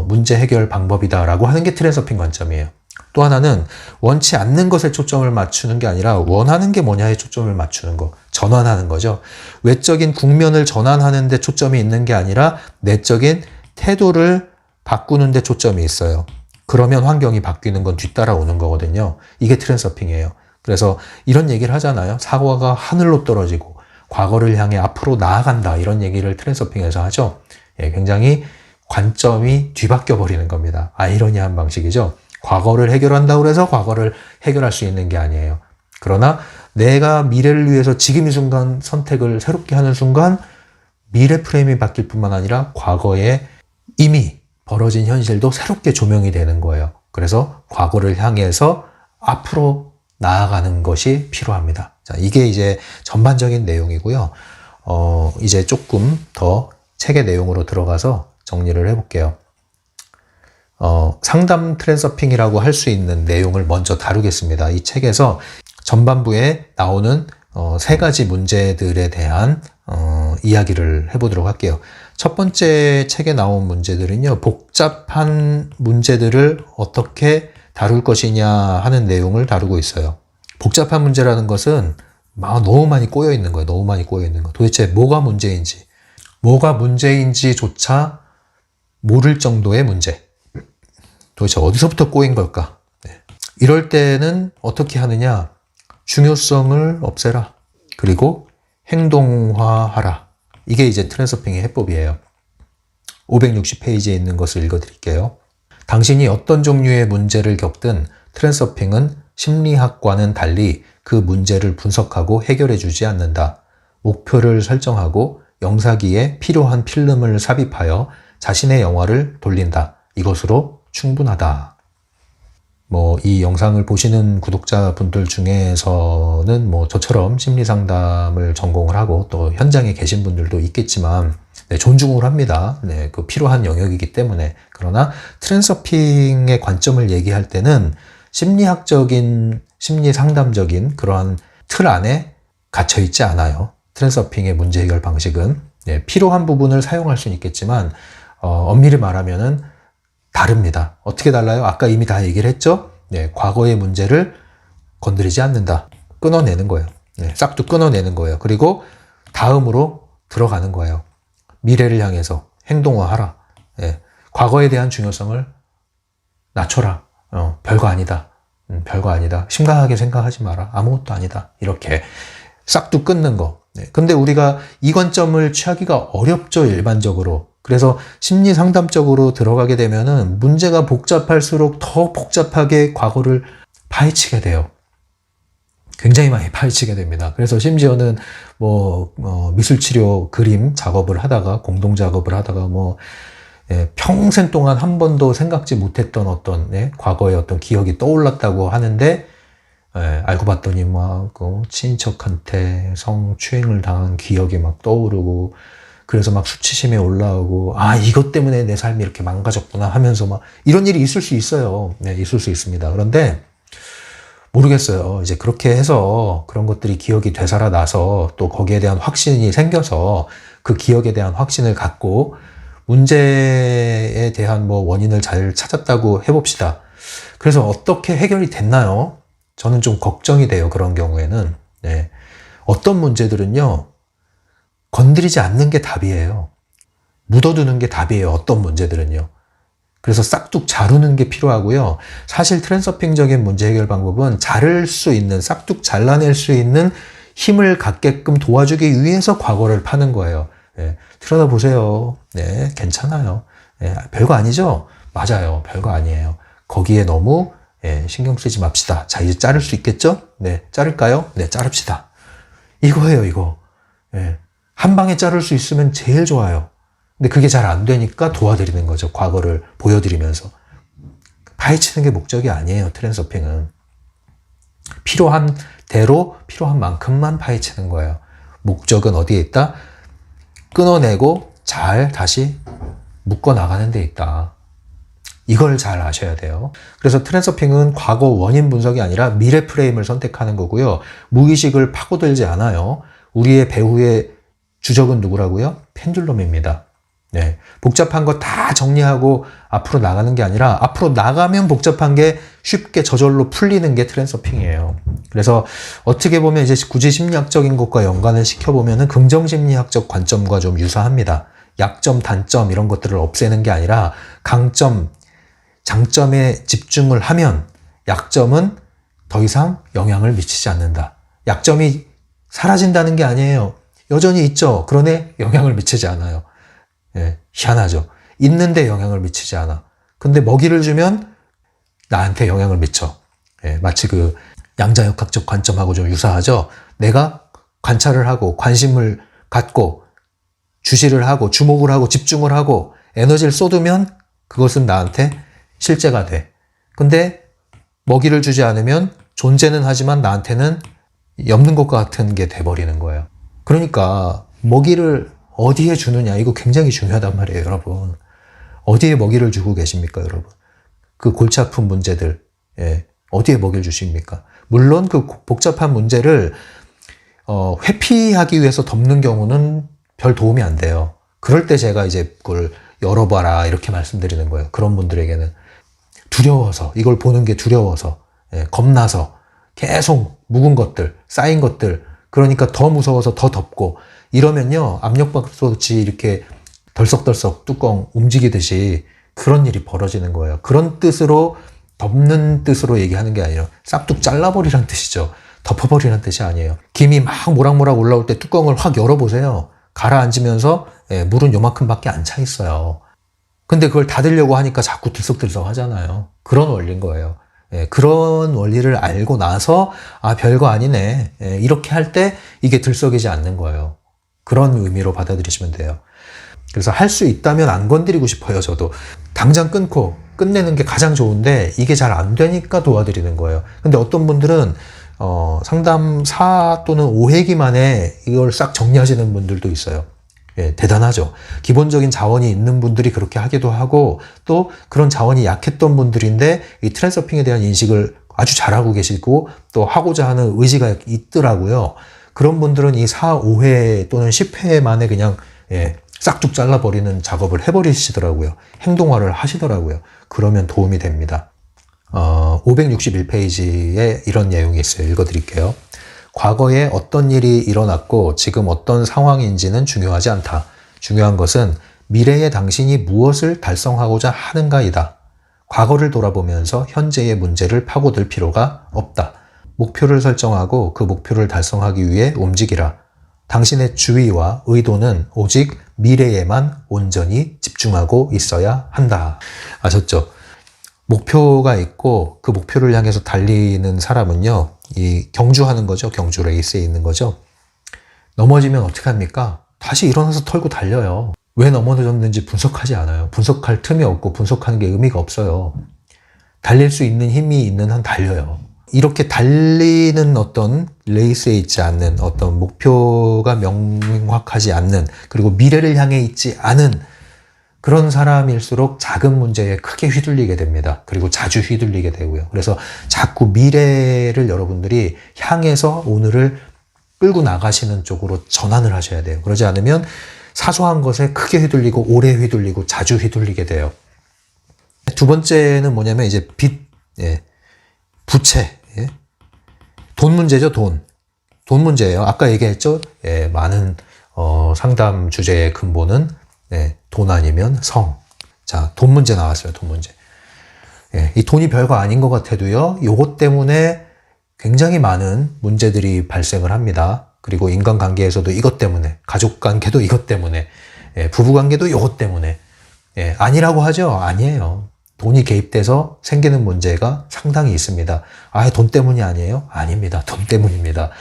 문제 해결 방법이다라고 하는 게 트랜서핑 관점이에요. 또 하나는 원치 않는 것에 초점을 맞추는 게 아니라 원하는 게 뭐냐에 초점을 맞추는 거, 전환하는 거죠. 외적인 국면을 전환하는 데 초점이 있는 게 아니라 내적인 태도를 바꾸는 데 초점이 있어요. 그러면 환경이 바뀌는 건 뒤따라오는 거거든요. 이게 트랜서핑이에요. 그래서 이런 얘기를 하잖아요. 사과가 하늘로 떨어지고 과거를 향해 앞으로 나아간다, 이런 얘기를 트랜서핑에서 하죠. 예, 굉장히 관점이 뒤바뀌어 버리는 겁니다. 아이러니한 방식이죠. 과거를 해결한다고 해서 과거를 해결할 수 있는 게 아니에요. 그러나 내가 미래를 위해서 지금 이 순간 선택을 새롭게 하는 순간 미래 프레임이 바뀔 뿐만 아니라 과거에 이미 벌어진 현실도 새롭게 조명이 되는 거예요. 그래서 과거를 향해서 앞으로 나아가는 것이 필요합니다. 자, 이게 이제 전반적인 내용이고요. 이제 조금 더 책의 내용으로 들어가서 정리를 해볼게요. 상담 트랜서핑이라고 할 수 있는 내용을 먼저 다루겠습니다. 이 책에서 전반부에 나오는 세 가지 문제들에 대한 이야기를 해보도록 할게요. 첫 번째 책에 나온 문제들은요, 복잡한 문제들을 어떻게 다룰 것이냐 하는 내용을 다루고 있어요. 복잡한 문제라는 것은 너무 많이 꼬여 있는 거예요. 너무 많이 꼬여 있는 거. 도대체 뭐가 문제인지조차 모를 정도의 문제. 도대체 어디서부터 꼬인 걸까? 네. 이럴 때는 어떻게 하느냐? 중요성을 없애라. 그리고 행동화하라. 이게 이제 트랜서핑의 해법이에요. 560페이지에 있는 것을 읽어드릴게요. 당신이 어떤 종류의 문제를 겪든 트랜서핑은 심리학과는 달리 그 문제를 분석하고 해결해주지 않는다. 목표를 설정하고 영사기에 필요한 필름을 삽입하여 자신의 영화를 돌린다. 이것으로 충분하다. 뭐 이 영상을 보시는 구독자분들 중에서는 뭐 저처럼 심리 상담을 전공을 하고 또 현장에 계신 분들도 있겠지만 네, 존중을 합니다. 네, 그 필요한 영역이기 때문에. 그러나 트랜서핑의 관점을 얘기할 때는 심리학적인, 심리 상담적인 그러한 틀 안에 갇혀 있지 않아요. 트랜서핑의 문제 해결 방식은 네, 필요한 부분을 사용할 수는 있겠지만 엄밀히 말하면은 다릅니다. 어떻게 달라요? 아까 이미 다 얘기를 했죠? 네, 과거의 문제를 건드리지 않는다. 끊어내는 거예요. 네, 싹둑 끊어내는 거예요. 그리고 다음으로 들어가는 거예요. 미래를 향해서 행동화하라. 네, 과거에 대한 중요성을 낮춰라. 별거 아니다. 별거 아니다. 심각하게 생각하지 마라. 아무것도 아니다. 이렇게 싹둑 끊는 거. 네, 근데 우리가 이 관점을 취하기가 어렵죠, 일반적으로. 그래서 심리 상담적으로 들어가게 되면은 문제가 복잡할수록 더 복잡하게 과거를 파헤치게 돼요. 굉장히 많이 파헤치게 됩니다. 그래서 심지어는 미술치료 그림 작업을 하다가, 공동 작업을 하다가 평생 동안 한 번도 생각지 못했던 어떤 과거의 어떤 기억이 떠올랐다고 하는데 알고 봤더니 친인척한테 성추행을 당한 기억이 막 떠오르고 그래서 막 수치심에 올라오고 이것 때문에 내 삶이 이렇게 망가졌구나 하면서 이런 일이 있을 수 있어요. 네, 있을 수 있습니다. 그런데 모르겠어요. 이제 그렇게 해서 그런 것들이 기억이 되살아나서 또 거기에 대한 확신이 생겨서 그 기억에 대한 확신을 갖고 문제에 대한 원인을 잘 찾았다고 해봅시다. 그래서 어떻게 해결이 됐나요? 저는 좀 걱정이 돼요. 그런 경우에는. 네. 어떤 문제들은요, 건드리지 않는 게 답이에요. 묻어두는 게 답이에요. 어떤 문제들은요. 그래서 싹둑 자르는 게 필요하고요. 사실 트랜서핑적인 문제 해결 방법은 자를 수 있는, 싹둑 잘라낼 수 있는 힘을 갖게끔 도와주기 위해서 과거를 파는 거예요. 네, 들여다보세요. 네, 괜찮아요. 네, 별거 아니죠? 맞아요. 별거 아니에요. 거기에 너무 신경 쓰지 맙시다. 자, 이제 자를 수 있겠죠? 네, 자를까요? 네, 자릅시다. 이거예요, 이거. 네, 한 방에 자를 수 있으면 제일 좋아요. 근데 그게 잘 안 되니까 도와드리는 거죠. 과거를 보여드리면서. 파헤치는 게 목적이 아니에요. 트랜서핑은. 필요한 대로 필요한 만큼만 파헤치는 거예요. 목적은 어디에 있다? 끊어내고 잘 다시 묶어나가는 데 있다. 이걸 잘 아셔야 돼요. 그래서 트랜서핑은 과거 원인 분석이 아니라 미래 프레임을 선택하는 거고요. 무의식을 파고들지 않아요. 우리의 배후의 주적은 누구라고요? 펜듈럼입니다. 네, 복잡한 거 다 정리하고 앞으로 나가는 게 아니라 앞으로 나가면 복잡한 게 쉽게 저절로 풀리는 게 트랜서핑이에요. 그래서 어떻게 보면 이제 굳이 심리학적인 것과 연관을 시켜보면은 긍정심리학적 관점과 좀 유사합니다. 약점, 단점 이런 것들을 없애는 게 아니라 강점, 장점에 집중을 하면 약점은 더 이상 영향을 미치지 않는다. 약점이 사라진다는 게 아니에요. 여전히 있죠. 그러네 영향을 미치지 않아요. 예, 희한하죠. 있는데 영향을 미치지 않아. 근데 먹이를 주면 나한테 영향을 미쳐. 예, 마치 그 양자역학적 관점하고 좀 유사하죠. 내가 관찰을 하고 관심을 갖고 주시를 하고 주목을 하고 집중을 하고 에너지를 쏟으면 그것은 나한테 실제가 돼. 근데 먹이를 주지 않으면 존재는 하지만 나한테는 엽는 것 같은 게 돼버리는 거예요. 그러니까 먹이를 어디에 주느냐 이거 굉장히 중요하단 말이에요, 여러분. 어디에 먹이를 주고 계십니까, 여러분? 그 골치 아픈 문제들 어디에 먹이를 주십니까? 물론 그 복잡한 문제를 회피하기 위해서 덮는 경우는 별 도움이 안 돼요. 그럴 때 제가 이제 그걸 열어봐라 이렇게 말씀드리는 거예요. 그런 분들에게는 두려워서, 이걸 보는 게 두려워서, 겁나서 계속 묵은 것들, 쌓인 것들, 그러니까 더 무서워서 더 덮고 이러면요, 압력밥솥이 이렇게 덜썩덜썩 뚜껑 움직이듯이 그런 일이 벌어지는 거예요. 그런 뜻으로, 덮는 뜻으로 얘기하는 게 아니라 싹둑 잘라버리란 뜻이죠. 덮어버리란 뜻이 아니에요. 김이 막 모락모락 올라올 때 뚜껑을 확 열어보세요. 가라앉으면서 물은 요만큼밖에 안 차 있어요. 근데 그걸 닫으려고 하니까 자꾸 들썩들썩 하잖아요. 그런 원리인 거예요. 그런 원리를 알고 나서 별거 아니네, 이렇게 할 때 이게 들썩이지 않는 거예요. 그런 의미로 받아들이시면 돼요. 그래서 할 수 있다면 안 건드리고 싶어요. 저도 당장 끊고 끝내는 게 가장 좋은데 이게 잘 안 되니까 도와드리는 거예요. 근데 어떤 분들은 상담 4 또는 5회기 만에 이걸 싹 정리하시는 분들도 있어요. 예, 대단하죠. 기본적인 자원이 있는 분들이 그렇게 하기도 하고 또 그런 자원이 약했던 분들인데 이 트랜서핑에 대한 인식을 아주 잘하고 계시고 또 하고자 하는 의지가 있더라고요. 그런 분들은 이 4, 5회 또는 10회 만에 그냥 싹둑 잘라버리는 작업을 해버리시더라고요. 행동화를 하시더라고요. 그러면 도움이 됩니다. 561페이지에 이런 내용이 있어요. 읽어드릴게요. 과거에 어떤 일이 일어났고 지금 어떤 상황인지는 중요하지 않다. 중요한 것은 미래의 당신이 무엇을 달성하고자 하는가이다. 과거를 돌아보면서 현재의 문제를 파고들 필요가 없다. 목표를 설정하고 그 목표를 달성하기 위해 움직이라. 당신의 주의와 의도는 오직 미래에만 온전히 집중하고 있어야 한다. 아셨죠? 목표가 있고 그 목표를 향해서 달리는 사람은요, 이 경주하는 거죠. 경주 레이스에 있는 거죠. 넘어지면 어떻게 합니까? 다시 일어나서 털고 달려요. 왜 넘어졌는지 분석하지 않아요. 분석할 틈이 없고 분석하는 게 의미가 없어요. 달릴 수 있는 힘이 있는 한 달려요. 이렇게 달리는 어떤 레이스에 있지 않는 어떤 목표가 명확하지 않는 그리고 미래를 향해 있지 않은 그런 사람일수록 작은 문제에 크게 휘둘리게 됩니다. 그리고 자주 휘둘리게 되고요. 그래서 자꾸 미래를 여러분들이 향해서 오늘을 끌고 나가시는 쪽으로 전환을 하셔야 돼요. 그러지 않으면 사소한 것에 크게 휘둘리고 오래 휘둘리고 자주 휘둘리게 돼요. 두 번째는 뭐냐면 이제 빚, 부채, 돈 문제죠. 돈 문제예요. 아까 얘기했죠. 많은 상담 주제의 근본은 돈 아니면 성. 자, 돈 문제 나왔어요. 돈 문제. 이 돈이 별거 아닌 것 같아도요. 요것 때문에 굉장히 많은 문제들이 발생을 합니다. 그리고 인간관계에서도 이것 때문에, 가족관계도 이것 때문에, 부부관계도 이것 때문에. 아니라고 하죠? 아니에요. 돈이 개입돼서 생기는 문제가 상당히 있습니다. 아예 돈 때문이 아니에요? 아닙니다. 돈 때문입니다.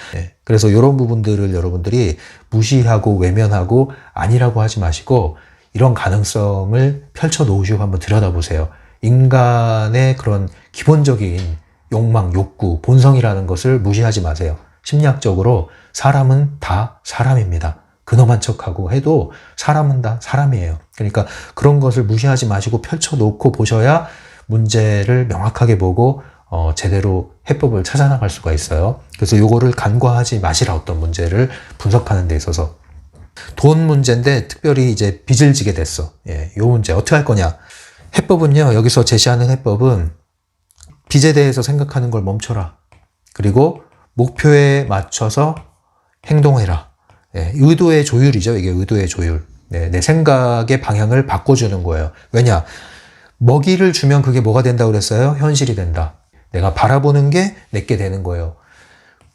그래서 이런 부분들을 여러분들이 무시하고 외면하고 아니라고 하지 마시고 이런 가능성을 펼쳐 놓으시고 한번 들여다보세요. 인간의 그런 기본적인 욕망, 욕구, 본성이라는 것을 무시하지 마세요. 심리학적으로 사람은 다 사람입니다. 근엄한 척하고 해도 사람은 다 사람이에요. 그러니까 그런 것을 무시하지 마시고 펼쳐놓고 보셔야 문제를 명확하게 보고 제대로 해법을 찾아나갈 수가 있어요. 그래서 요거를 간과하지 마시라. 어떤 문제를 분석하는 데 있어서. 돈 문제인데 특별히 이제 빚을 지게 됐어. 요 문제 어떻게 할 거냐. 해법은요. 여기서 제시하는 해법은 빚에 대해서 생각하는 걸 멈춰라. 그리고 목표에 맞춰서 행동해라. 의도의 조율이죠. 이게 의도의 조율. 내 생각의 방향을 바꿔주는 거예요. 왜냐? 먹이를 주면 그게 뭐가 된다고 그랬어요? 현실이 된다. 내가 바라보는 게 내게 되는 거예요.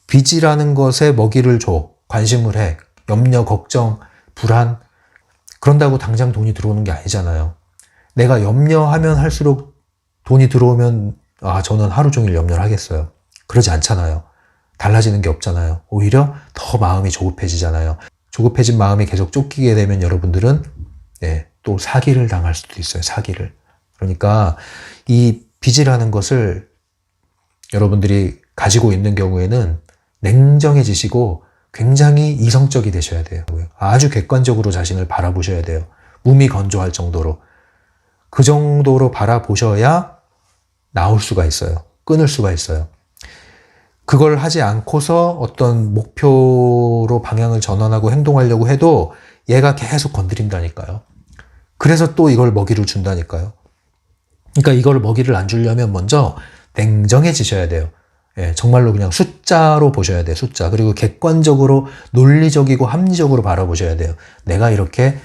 빚이라는 것에 먹이를 줘. 관심을 해. 염려, 걱정, 불안. 그런다고 당장 돈이 들어오는 게 아니잖아요. 내가 염려하면 할수록 돈이 들어오면 저는 하루 종일 염려를 하겠어요. 그러지 않잖아요. 달라지는 게 없잖아요. 오히려 더 마음이 조급해지잖아요. 조급해진 마음이 계속 쫓기게 되면 여러분들은 또 사기를 당할 수도 있어요. 사기를. 그러니까 이 빚이라는 것을 여러분들이 가지고 있는 경우에는 냉정해지시고 굉장히 이성적이 되셔야 돼요. 아주 객관적으로 자신을 바라보셔야 돼요. 몸이 건조할 정도로. 그 정도로 바라보셔야 나올 수가 있어요. 끊을 수가 있어요. 그걸 하지 않고서 어떤 목표로 방향을 전환하고 행동하려고 해도 얘가 계속 건드린다니까요. 그래서 또 이걸 먹이를 준다니까요. 그러니까 이걸 먹이를 안 주려면 먼저 냉정해지셔야 돼요. 정말로 그냥 숫자로 보셔야 돼요. 숫자. 그리고 객관적으로 논리적이고 합리적으로 바라보셔야 돼요. 내가 이렇게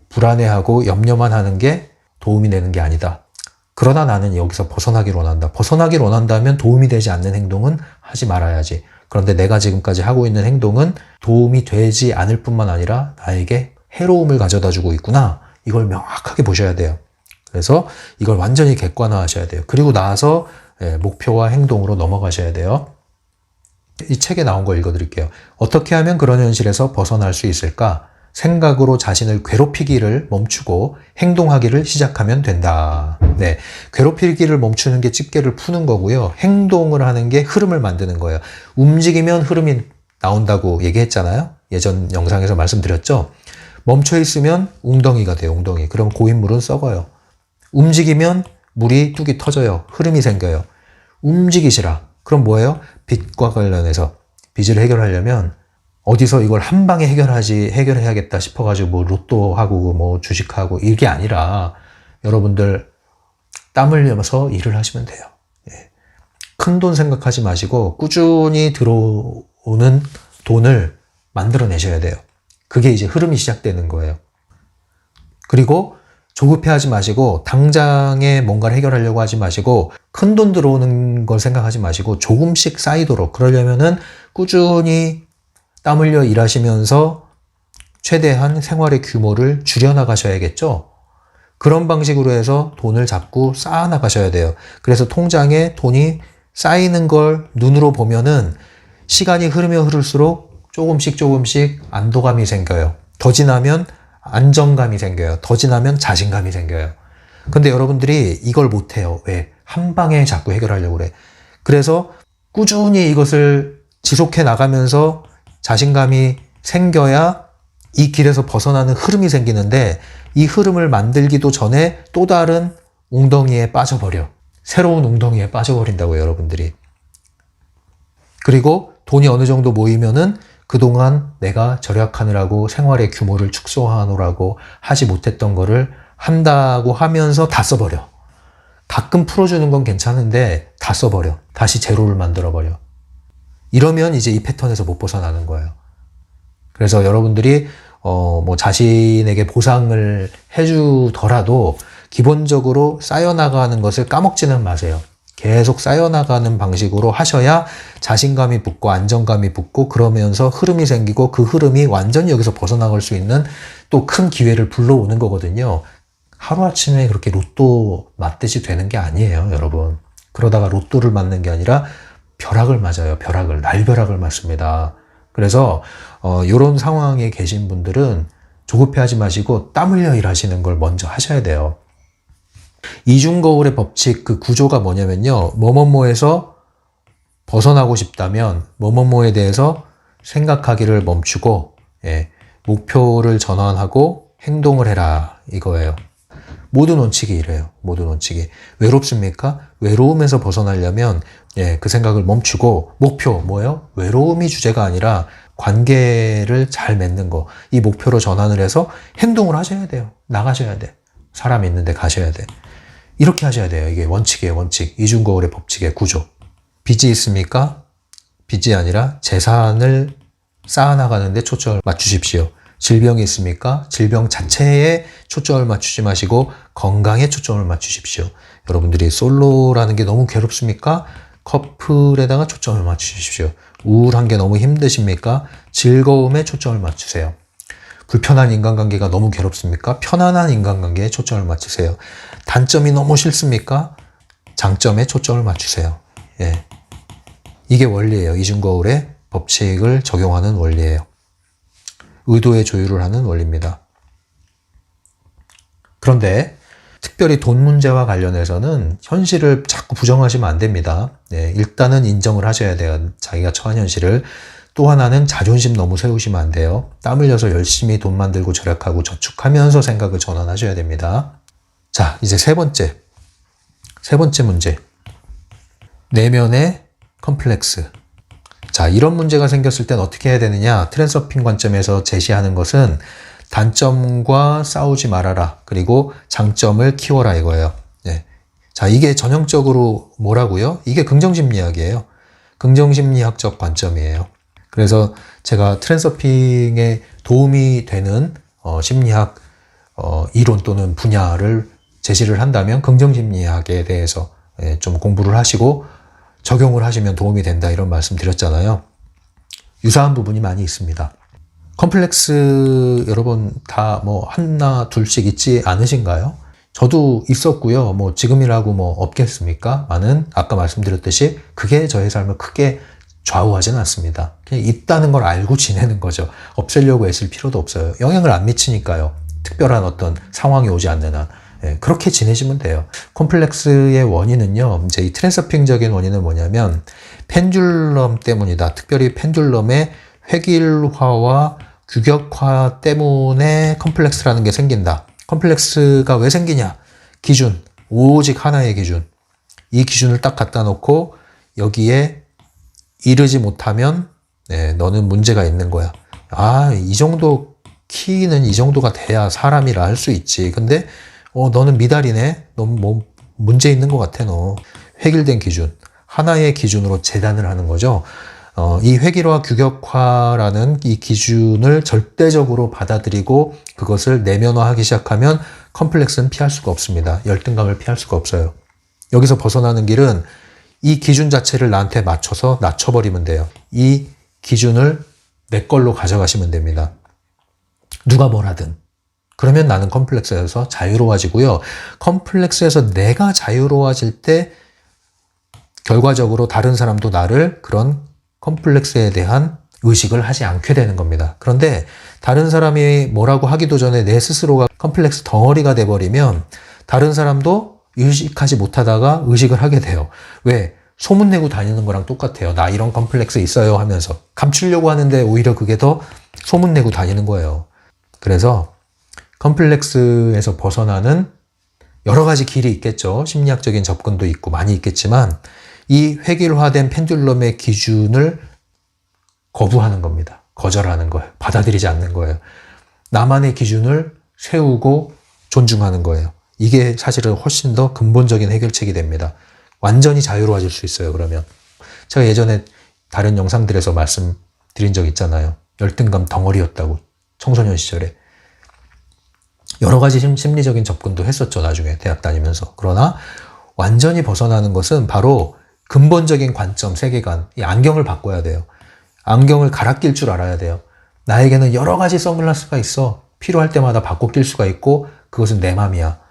불안해하고 염려만 하는 게 도움이 되는 게 아니다. 그러나 나는 여기서 벗어나기를 원한다. 벗어나기를 원한다면 도움이 되지 않는 행동은 하지 말아야지. 그런데 내가 지금까지 하고 있는 행동은 도움이 되지 않을 뿐만 아니라 나에게 해로움을 가져다 주고 있구나. 이걸 명확하게 보셔야 돼요. 그래서 이걸 완전히 객관화하셔야 돼요. 그리고 나서 목표와 행동으로 넘어가셔야 돼요. 이 책에 나온 거 읽어드릴게요. 어떻게 하면 그런 현실에서 벗어날 수 있을까? 생각으로 자신을 괴롭히기를 멈추고 행동하기를 시작하면 된다. 네, 괴롭히기를 멈추는 게 집게를 푸는 거고요. 행동을 하는 게 흐름을 만드는 거예요. 움직이면 흐름이 나온다고 얘기했잖아요. 예전 영상에서 말씀드렸죠. 멈춰 있으면 웅덩이가 돼요. 웅덩이. 그럼 고인물은 썩어요. 움직이면 물이 뚝이 터져요. 흐름이 생겨요. 움직이시라. 그럼 뭐예요? 빚과 관련해서 빚을 해결하려면 어디서 이걸 한 방에 해결해야겠다 싶어가지고 뭐 로또하고 뭐 주식하고 이게 아니라 여러분들 땀 흘려서 일을 하시면 돼요. 예. 큰 돈 생각하지 마시고 꾸준히 들어오는 돈을 만들어내셔야 돼요. 그게 이제 흐름이 시작되는 거예요. 그리고 조급해하지 마시고 당장에 뭔가를 해결하려고 하지 마시고 큰 돈 들어오는 걸 생각하지 마시고 조금씩 쌓이도록 그러려면은 꾸준히 땀 흘려 일하시면서 최대한 생활의 규모를 줄여나가셔야겠죠. 그런 방식으로 해서 돈을 자꾸 쌓아나가셔야 돼요. 그래서 통장에 돈이 쌓이는 걸 눈으로 보면은 시간이 흐르면 흐를수록 조금씩 안도감이 생겨요. 더 지나면 안정감이 생겨요. 더 지나면 자신감이 생겨요. 근데 여러분들이 이걸 못해요. 왜? 한 방에 자꾸 해결하려고 그래. 그래서 꾸준히 이것을 지속해 나가면서 자신감이 생겨야 이 길에서 벗어나는 흐름이 생기는데 이 흐름을 만들기도 전에 또 다른 웅덩이에 빠져버려. 새로운 웅덩이에 빠져버린다고요, 여러분들이. 그리고 돈이 어느 정도 모이면은 그동안 내가 절약하느라고 생활의 규모를 축소하느라고 하지 못했던 거를 한다고 하면서 다 써버려. 가끔 풀어주는 건 괜찮은데 다 써버려. 다시 제로를 만들어버려. 이러면 이제 이 패턴에서 못 벗어나는 거예요. 그래서 여러분들이 뭐 자신에게 보상을 해주더라도 기본적으로 쌓여나가는 것을 까먹지는 마세요. 계속 쌓여나가는 방식으로 하셔야 자신감이 붙고 안정감이 붙고 그러면서 흐름이 생기고 그 흐름이 완전히 여기서 벗어나갈 수 있는 또 큰 기회를 불러오는 거거든요. 하루아침에 그렇게 로또 맞듯이 되는 게 아니에요, 여러분. 그러다가 로또를 맞는 게 아니라 벼락을 맞아요. 날벼락을 맞습니다. 그래서 이런 상황에 계신 분들은 조급해하지 마시고 땀 흘려 일하시는 걸 먼저 하셔야 돼요. 이중거울의 법칙 그 구조가 뭐냐면요. 뭐뭐뭐에서 벗어나고 싶다면 뭐뭐뭐에 대해서 생각하기를 멈추고 목표를 전환하고 행동을 해라 이거예요. 모든 원칙이 이래요. 모든 원칙이. 외롭습니까? 외로움에서 벗어나려면 그 생각을 멈추고 목표 뭐예요? 외로움이 주제가 아니라 관계를 잘 맺는 거. 이 목표로 전환을 해서 행동을 하셔야 돼요. 나가셔야 돼. 사람 있는데 가셔야 돼. 이렇게 하셔야 돼요. 이게 원칙이에요. 원칙. 이중거울의 법칙의 구조. 빚이 있습니까? 빚이 아니라 재산을 쌓아나가는 데 초점을 맞추십시오. 질병이 있습니까? 질병 자체에 초점을 맞추지 마시고 건강에 초점을 맞추십시오. 여러분들이 솔로라는 게 너무 괴롭습니까? 커플에다가 초점을 맞추십시오. 우울한 게 너무 힘드십니까? 즐거움에 초점을 맞추세요. 불편한 인간관계가 너무 괴롭습니까? 편안한 인간관계에 초점을 맞추세요. 단점이 너무 싫습니까? 장점에 초점을 맞추세요. 이게 원리예요. 이중거울의 법칙을 적용하는 원리예요. 의도의 조율을 하는 원리입니다. 그런데 특별히 돈 문제와 관련해서는 현실을 자꾸 부정하시면 안 됩니다. 일단은 인정을 하셔야 돼요. 자기가 처한 현실을. 또 하나는 자존심 너무 세우시면 안 돼요. 땀 흘려서 열심히 돈 만들고 절약하고 저축하면서 생각을 전환하셔야 됩니다. 자, 이제 세 번째 문제. 내면의 컴플렉스. 자, 이런 문제가 생겼을 땐 어떻게 해야 되느냐? 트랜서핑 관점에서 제시하는 것은 단점과 싸우지 말아라. 그리고 장점을 키워라 이거예요. 자, 이게 전형적으로 뭐라고요? 이게 긍정심리학이에요. 긍정심리학적 관점이에요. 그래서 제가 트랜서핑에 도움이 되는 심리학 이론 또는 분야를 제시를 한다면 긍정심리학에 대해서 좀 공부를 하시고 적용을 하시면 도움이 된다 이런 말씀 드렸잖아요. 유사한 부분이 많이 있습니다. 컴플렉스 여러분 다 뭐 하나 둘씩 있지 않으신가요? 저도 있었고요. 뭐 지금이라고 뭐 없겠습니까? 많은 아까 말씀드렸듯이 그게 저의 삶을 크게 좌우하지는 않습니다. 그냥 있다는 걸 알고 지내는 거죠. 없애려고 애쓸 필요도 없어요. 영향을 안 미치니까요. 특별한 어떤 상황이 오지 않는 한. 예, 그렇게 지내시면 돼요. 콤플렉스의 원인은요, 이제 이 트랜서핑적인 원인은 뭐냐면, 펜듈럼 때문이다. 특별히 펜듈럼의 획일화와 규격화 때문에 컴플렉스라는 게 생긴다. 컴플렉스가 왜 생기냐? 기준. 오직 하나의 기준. 이 기준을 딱 갖다 놓고 여기에 이르지 못하면 너는 문제가 있는 거야. 아, 이 정도 키는 이 정도가 돼야 사람이라 할 수 있지. 근데 너는 미달이네. 너무 뭐 문제 있는 것 같아 너. 획일된 기준. 하나의 기준으로 재단을 하는 거죠. 이 획일화 규격화라는 이 기준을 절대적으로 받아들이고 그것을 내면화하기 시작하면 컴플렉스는 피할 수가 없습니다. 열등감을 피할 수가 없어요. 여기서 벗어나는 길은 이 기준 자체를 나한테 맞춰서 낮춰버리면 돼요. 이 기준을 내 걸로 가져가시면 됩니다. 누가 뭘 하든. 그러면 나는 컴플렉스에서 자유로워지고요. 컴플렉스에서 내가 자유로워질 때 결과적으로 다른 사람도 나를 그런 컴플렉스에 대한 의식을 하지 않게 되는 겁니다. 그런데 다른 사람이 뭐라고 하기도 전에 내 스스로가 컴플렉스 덩어리가 돼버리면 다른 사람도 의식하지 못하다가 의식을 하게 돼요. 왜? 소문내고 다니는 거랑 똑같아요. 나 이런 컴플렉스 있어요 하면서 감추려고 하는데 오히려 그게 더 소문내고 다니는 거예요. 그래서 컴플렉스에서 벗어나는 여러 가지 길이 있겠죠. 심리학적인 접근도 있고 많이 있겠지만 이 획일화된 펜듈럼의 기준을 거부하는 겁니다. 거절하는 거예요. 받아들이지 않는 거예요. 나만의 기준을 세우고 존중하는 거예요. 이게 사실은 훨씬 더 근본적인 해결책이 됩니다. 완전히 자유로워질 수 있어요. 그러면 제가 예전에 다른 영상들에서 말씀드린 적 있잖아요. 열등감 덩어리였다고. 청소년 시절에. 여러 가지 심리적인 접근도 했었죠. 나중에 대학 다니면서. 그러나 완전히 벗어나는 것은 바로 근본적인 관점, 세계관, 이 안경을 바꿔야 돼요. 안경을 갈아 낄 줄 알아야 돼요. 나에게는 여러 가지 선글라스가 있어. 필요할 때마다 바꿔 낄 수가 있고 그것은 내 맘이야.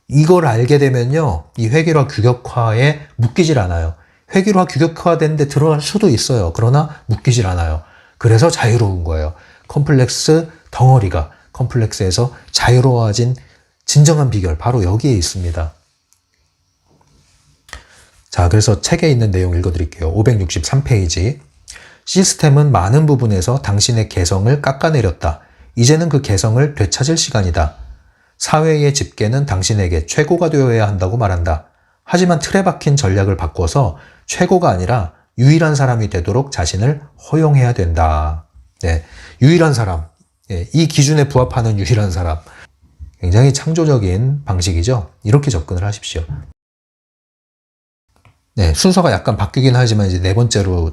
이걸 알게 되면요. 이 획일화 규격화에 묶이질 않아요. 획일화 규격화된 데 들어갈 수도 있어요. 그러나 묶이질 않아요. 그래서 자유로운 거예요. 컴플렉스 덩어리가 컴플렉스에서 자유로워진 진정한 비결 바로 여기에 있습니다. 자, 그래서 책에 있는 내용 읽어드릴게요. 563페이지. 시스템은 많은 부분에서 당신의 개성을 깎아내렸다. 이제는 그 개성을 되찾을 시간이다. 사회의 집계는 당신에게 최고가 되어야 한다고 말한다. 하지만 틀에 박힌 전략을 바꿔서 최고가 아니라 유일한 사람이 되도록 자신을 허용해야 된다. 네, 유일한 사람. 이 기준에 부합하는 유일한 사람. 굉장히 창조적인 방식이죠. 이렇게 접근을 하십시오. 네, 순서가 약간 바뀌긴 하지만 이제 네 번째로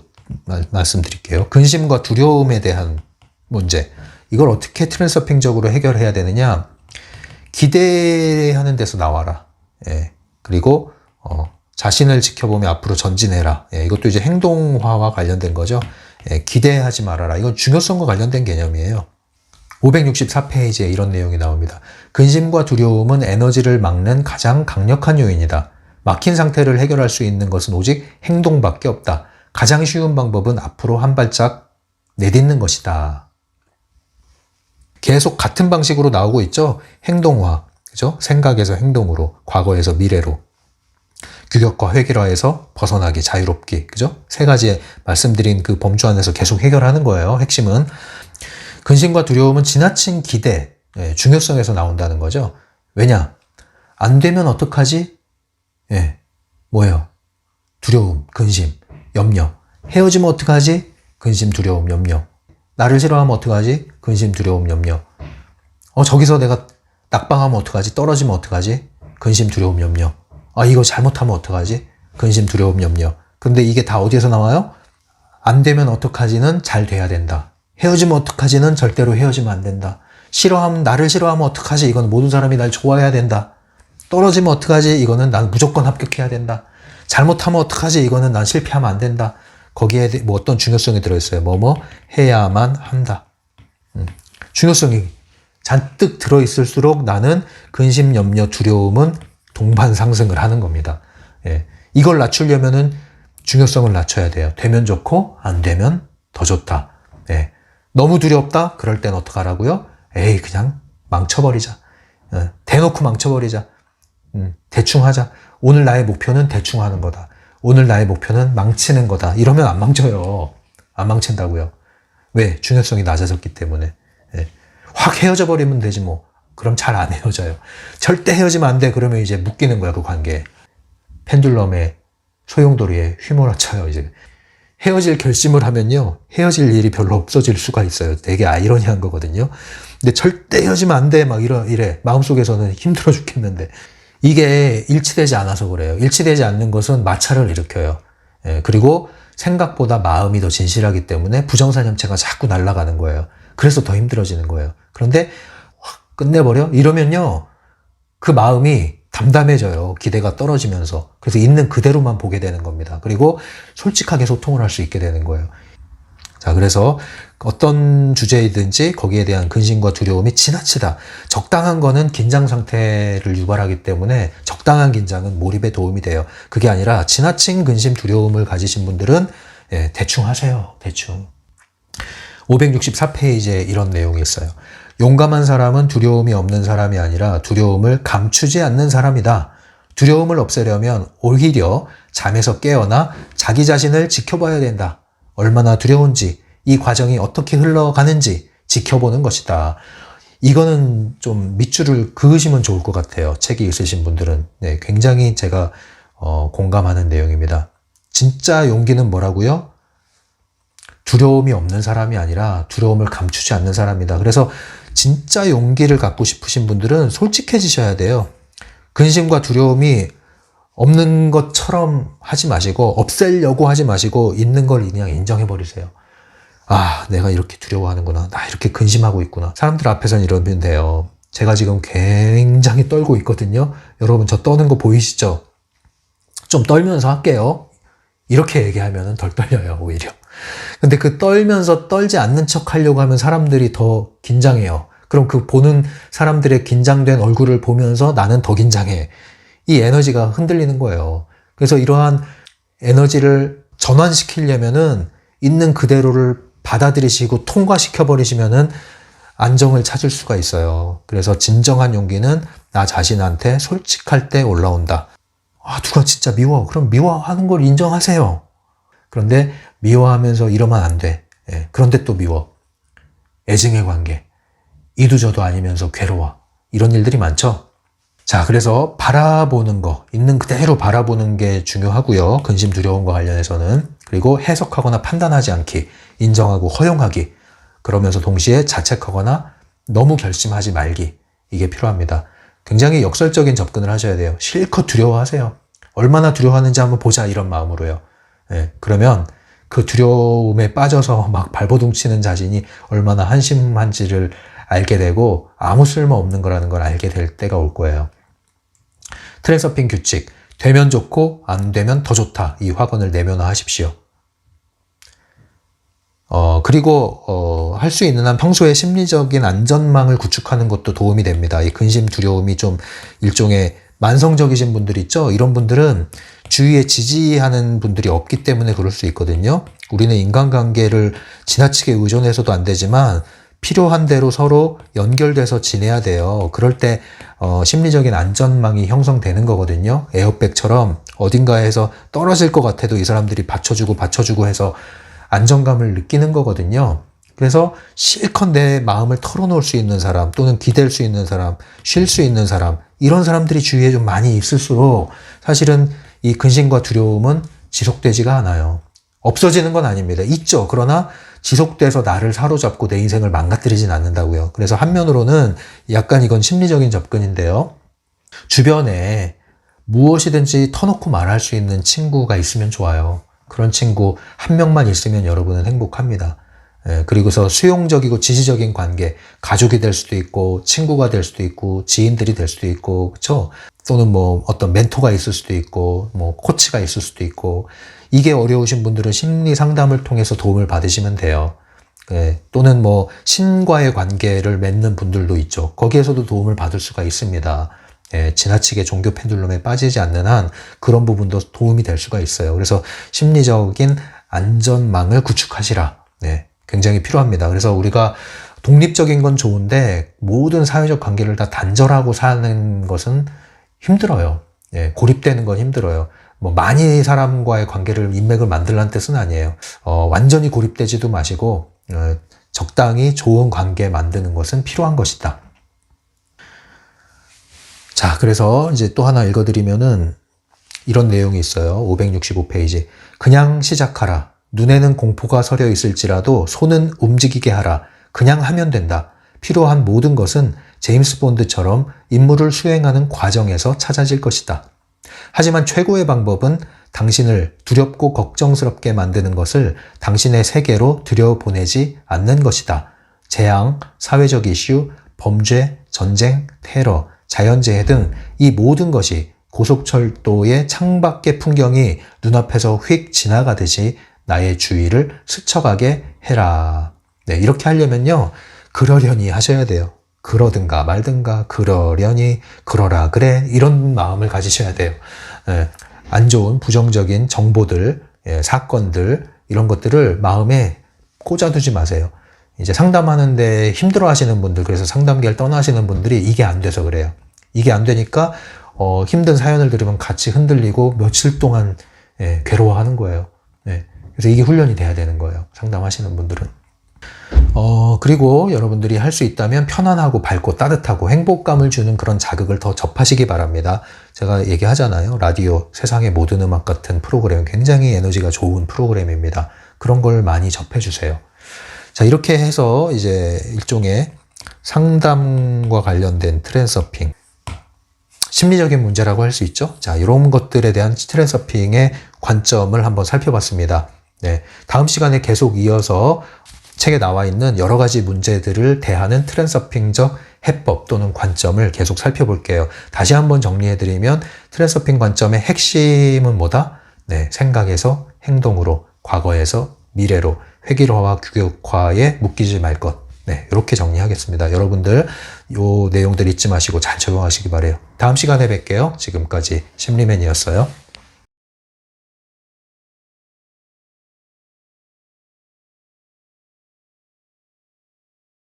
말씀드릴게요. 근심과 두려움에 대한 문제. 이걸 어떻게 트랜서핑적으로 해결해야 되느냐? 기대하는 데서 나와라. 그리고 자신을 지켜보며 앞으로 전진해라. 이것도 이제 행동화와 관련된 거죠. 기대하지 말아라. 이건 중요성과 관련된 개념이에요. 564페이지에 이런 내용이 나옵니다. 근심과 두려움은 에너지를 막는 가장 강력한 요인이다. 막힌 상태를 해결할 수 있는 것은 오직 행동밖에 없다. 가장 쉬운 방법은 앞으로 한 발짝 내딛는 것이다. 계속 같은 방식으로 나오고 있죠. 행동화, 그죠? 생각에서 행동으로, 과거에서 미래로, 규격과 획일화에서 벗어나기, 자유롭기, 그죠? 세 가지 말씀드린 그 범주 안에서 계속 해결하는 거예요. 핵심은 근심과 두려움은 지나친 기대, 중요성에서 나온다는 거죠. 왜냐? 안 되면 어떡하지? 뭐예요? 두려움, 근심, 염려. 헤어지면 어떡하지? 근심, 두려움, 염려. 나를 싫어하면 어떡하지? 근심, 두려움, 염려. 저기서 내가 낙방하면 어떡하지? 떨어지면 어떡하지? 근심, 두려움, 염려. 이거 잘못하면 어떡하지? 근심, 두려움, 염려. 근데 이게 다 어디에서 나와요? 안 되면 어떡하지는 잘 돼야 된다. 헤어지면 어떡하지는 절대로 헤어지면 안 된다. 나를 싫어하면 어떡하지? 이건 모든 사람이 날 좋아해야 된다. 떨어지면 어떡하지? 이거는 난 무조건 합격해야 된다. 잘못하면 어떡하지? 이거는 난 실패하면 안 된다. 거기에 뭐 어떤 중요성이 들어있어요. 뭐뭐 해야만 한다. 중요성이 잔뜩 들어있을수록 나는 근심, 염려, 두려움은 동반 상승을 하는 겁니다. 이걸 낮추려면은 중요성을 낮춰야 돼요. 되면 좋고 안 되면 더 좋다. 예. 너무 두렵다? 그럴 땐 어떡하라고요? 에이, 그냥 망쳐버리자. 대놓고 망쳐버리자. 대충 하자. 오늘 나의 목표는 대충 하는 거다. 오늘 나의 목표는 망치는 거다. 이러면 안 망쳐요. 안 망친다고요. 왜? 중요성이 낮아졌기 때문에. 예. 확 헤어져 버리면 되지 뭐. 그럼 잘 안 헤어져요. 절대 헤어지면 안 돼. 그러면 이제 묶이는 거야, 그 관계. 펜듈럼의 소용돌이에 휘몰아쳐요, 이제. 헤어질 결심을 하면요, 헤어질 일이 별로 없어질 수가 있어요. 되게 아이러니한 거거든요. 근데 절대 헤어지면 안 돼, 막 이래. 마음속에서는 힘들어 죽겠는데. 이게 일치되지 않아서 그래요. 일치되지 않는 것은 마찰을 일으켜요. 예, 그리고 생각보다 마음이 더 진실하기 때문에 부정사념체가 자꾸 날아가는 거예요. 그래서 더 힘들어지는 거예요. 그런데 확 끝내버려? 이러면요, 그 마음이 담담해져요. 기대가 떨어지면서. 그래서 있는 그대로만 보게 되는 겁니다. 그리고 솔직하게 소통을 할 수 있게 되는 거예요. 자, 그래서 어떤 주제이든지 거기에 대한 근심과 두려움이 지나치다. 적당한 거는 긴장 상태를 유발하기 때문에 적당한 긴장은 몰입에 도움이 돼요. 그게 아니라 지나친 근심, 두려움을 가지신 분들은 대충 하세요. 대충. 564페이지에 이런 내용이 있어요. 용감한 사람은 두려움이 없는 사람이 아니라 두려움을 감추지 않는 사람이다. 두려움을 없애려면 오히려 잠에서 깨어나 자기 자신을 지켜봐야 된다. 얼마나 두려운지, 이 과정이 어떻게 흘러가는지 지켜보는 것이다. 이거는 좀 밑줄을 그으시면 좋을 것 같아요. 책이 있으신 분들은. 네, 굉장히 제가 공감하는 내용입니다. 진짜 용기는 뭐라고요? 두려움이 없는 사람이 아니라 두려움을 감추지 않는 사람이다. 그래서 진짜 용기를 갖고 싶으신 분들은 솔직해지셔야 돼요. 근심과 두려움이 없는 것처럼 하지 마시고 없애려고 하지 마시고 있는 걸 그냥 인정해버리세요. 아, 내가 이렇게 두려워하는구나. 나 이렇게 근심하고 있구나. 사람들 앞에서는 이러면 돼요. 제가 지금 굉장히 떨고 있거든요. 여러분 저 떠는 거 보이시죠? 좀 떨면서 할게요. 이렇게 얘기하면 덜 떨려요, 오히려. 근데 그 떨면서 떨지 않는 척 하려고 하면 사람들이 더 긴장해요. 그럼 그 보는 사람들의 긴장된 얼굴을 보면서 나는 더 긴장해. 이 에너지가 흔들리는 거예요. 그래서 이러한 에너지를 전환시키려면은 있는 그대로를 받아들이시고 통과시켜버리시면은 안정을 찾을 수가 있어요. 그래서 진정한 용기는 나 자신한테 솔직할 때 올라온다. 아, 누가 진짜 미워. 그럼 미워하는 걸 인정하세요. 그런데 미워하면서 이러면 안 돼. 예, 그런데 또 미워. 애증의 관계. 이도저도 아니면서 괴로워. 이런 일들이 많죠. 자, 그래서 바라보는 거, 있는 그대로 바라보는 게 중요하고요. 근심, 두려움과 관련해서는. 그리고 해석하거나 판단하지 않기, 인정하고 허용하기. 그러면서 동시에 자책하거나 너무 결심하지 말기. 이게 필요합니다. 굉장히 역설적인 접근을 하셔야 돼요. 실컷 두려워하세요. 얼마나 두려워하는지 한번 보자, 이런 마음으로요. 예, 그러면 그 두려움에 빠져서 막 발버둥 치는 자신이 얼마나 한심한지를 알게 되고 아무 쓸모 없는 거라는 걸 알게 될 때가 올 거예요. 트랜서핑 규칙. 되면 좋고 안 되면 더 좋다. 이 확언을 내면화하십시오. 그리고 할 수 있는 한 평소에 심리적인 안전망을 구축하는 것도 도움이 됩니다. 이 근심, 두려움이 좀 일종의 만성적이신 분들 있죠? 이런 분들은 주위에 지지하는 분들이 없기 때문에 그럴 수 있거든요. 우리는 인간관계를 지나치게 의존해서도 안 되지만 필요한 대로 서로 연결돼서 지내야 돼요. 그럴 때 심리적인 안전망이 형성되는 거거든요. 에어백처럼 어딘가에서 떨어질 것 같아도 이 사람들이 받쳐주고 해서 안정감을 느끼는 거거든요. 그래서 실컷 내 마음을 털어놓을 수 있는 사람, 또는 기댈 수 있는 사람, 쉴 수 있는 사람, 이런 사람들이 주위에 좀 많이 있을수록 사실은 이 근심과 두려움은 지속되지가 않아요. 없어지는 건 아닙니다. 있죠. 그러나 지속돼서 나를 사로잡고 내 인생을 망가뜨리진 않는다고요. 그래서 한면으로는 약간 이건 심리적인 접근인데요. 주변에 무엇이든지 터놓고 말할 수 있는 친구가 있으면 좋아요. 그런 친구 한 명만 있으면 여러분은 행복합니다. 그리고서 수용적이고 지지적인 관계, 가족이 될 수도 있고 친구가 될 수도 있고 지인들이 될 수도 있고, 그렇죠? 또는 뭐 어떤 멘토가 있을 수도 있고 뭐 코치가 있을 수도 있고, 이게 어려우신 분들은 심리 상담을 통해서 도움을 받으시면 돼요. 또는 뭐 신과의 관계를 맺는 분들도 있죠. 거기에서도 도움을 받을 수가 있습니다. 지나치게 종교 펜듈럼에 빠지지 않는 한 그런 부분도 도움이 될 수가 있어요. 그래서 심리적인 안전망을 구축하시라. 네, 굉장히 필요합니다. 그래서 우리가 독립적인 건 좋은데 모든 사회적 관계를 다 단절하고 사는 것은 힘들어요. 예, 고립되는 건 힘들어요. 뭐 많이 사람과의 관계를 인맥을 만들라는 뜻은 아니에요. 완전히 고립되지도 마시고 적당히 좋은 관계 만드는 것은 필요한 것이다. 자, 그래서 이제 또 하나 읽어드리면은 이런 내용이 있어요. 565페이지. 그냥 시작하라. 눈에는 공포가 서려 있을지라도 손은 움직이게 하라. 그냥 하면 된다. 필요한 모든 것은 제임스 본드처럼 임무를 수행하는 과정에서 찾아질 것이다. 하지만 최고의 방법은 당신을 두렵고 걱정스럽게 만드는 것을 당신의 세계로 들여보내지 않는 것이다. 재앙, 사회적 이슈, 범죄, 전쟁, 테러, 자연재해 등 이 모든 것이 고속철도의 창밖의 풍경이 눈앞에서 휙 지나가듯이 나의 주위를 스쳐가게 해라. 네, 이렇게 하려면요. 그러려니 하셔야 돼요. 그러든가 말든가 그러려니 그러라 그래 이런 마음을 가지셔야 돼요. 예, 안 좋은 부정적인 정보들, 사건들 이런 것들을 마음에 꽂아두지 마세요. 이제 상담하는데 힘들어 하시는 분들, 그래서 상담계를 떠나시는 분들이 이게 안 돼서 그래요. 이게 안 되니까 힘든 사연을 들으면 같이 흔들리고 며칠 동안 괴로워하는 거예요. 그래서 이게 훈련이 돼야 되는 거예요. 상담하시는 분들은. 그리고 여러분들이 할 수 있다면 편안하고 밝고 따뜻하고 행복감을 주는 그런 자극을 더 접하시기 바랍니다. 제가 얘기하잖아요. 라디오, 세상의 모든 음악 같은 프로그램, 굉장히 에너지가 좋은 프로그램입니다. 그런 걸 많이 접해주세요. 자, 이렇게 해서 이제 일종의 상담과 관련된 트랜서핑, 심리적인 문제라고 할 수 있죠. 자, 이런 것들에 대한 트랜서핑의 관점을 한번 살펴봤습니다. 네, 다음 시간에 계속 이어서 책에 나와 있는 여러 가지 문제들을 대하는 트랜서핑적 해법 또는 관점을 계속 살펴볼게요. 다시 한번 정리해드리면 트랜서핑 관점의 핵심은 뭐다? 네, 생각에서 행동으로, 과거에서 미래로, 획일화와 규격화에 묶이지 말 것. 네, 이렇게 정리하겠습니다. 여러분들 이 내용들 잊지 마시고 잘 적용하시기 바래요. 다음 시간에 뵐게요. 지금까지 심리맨이었어요.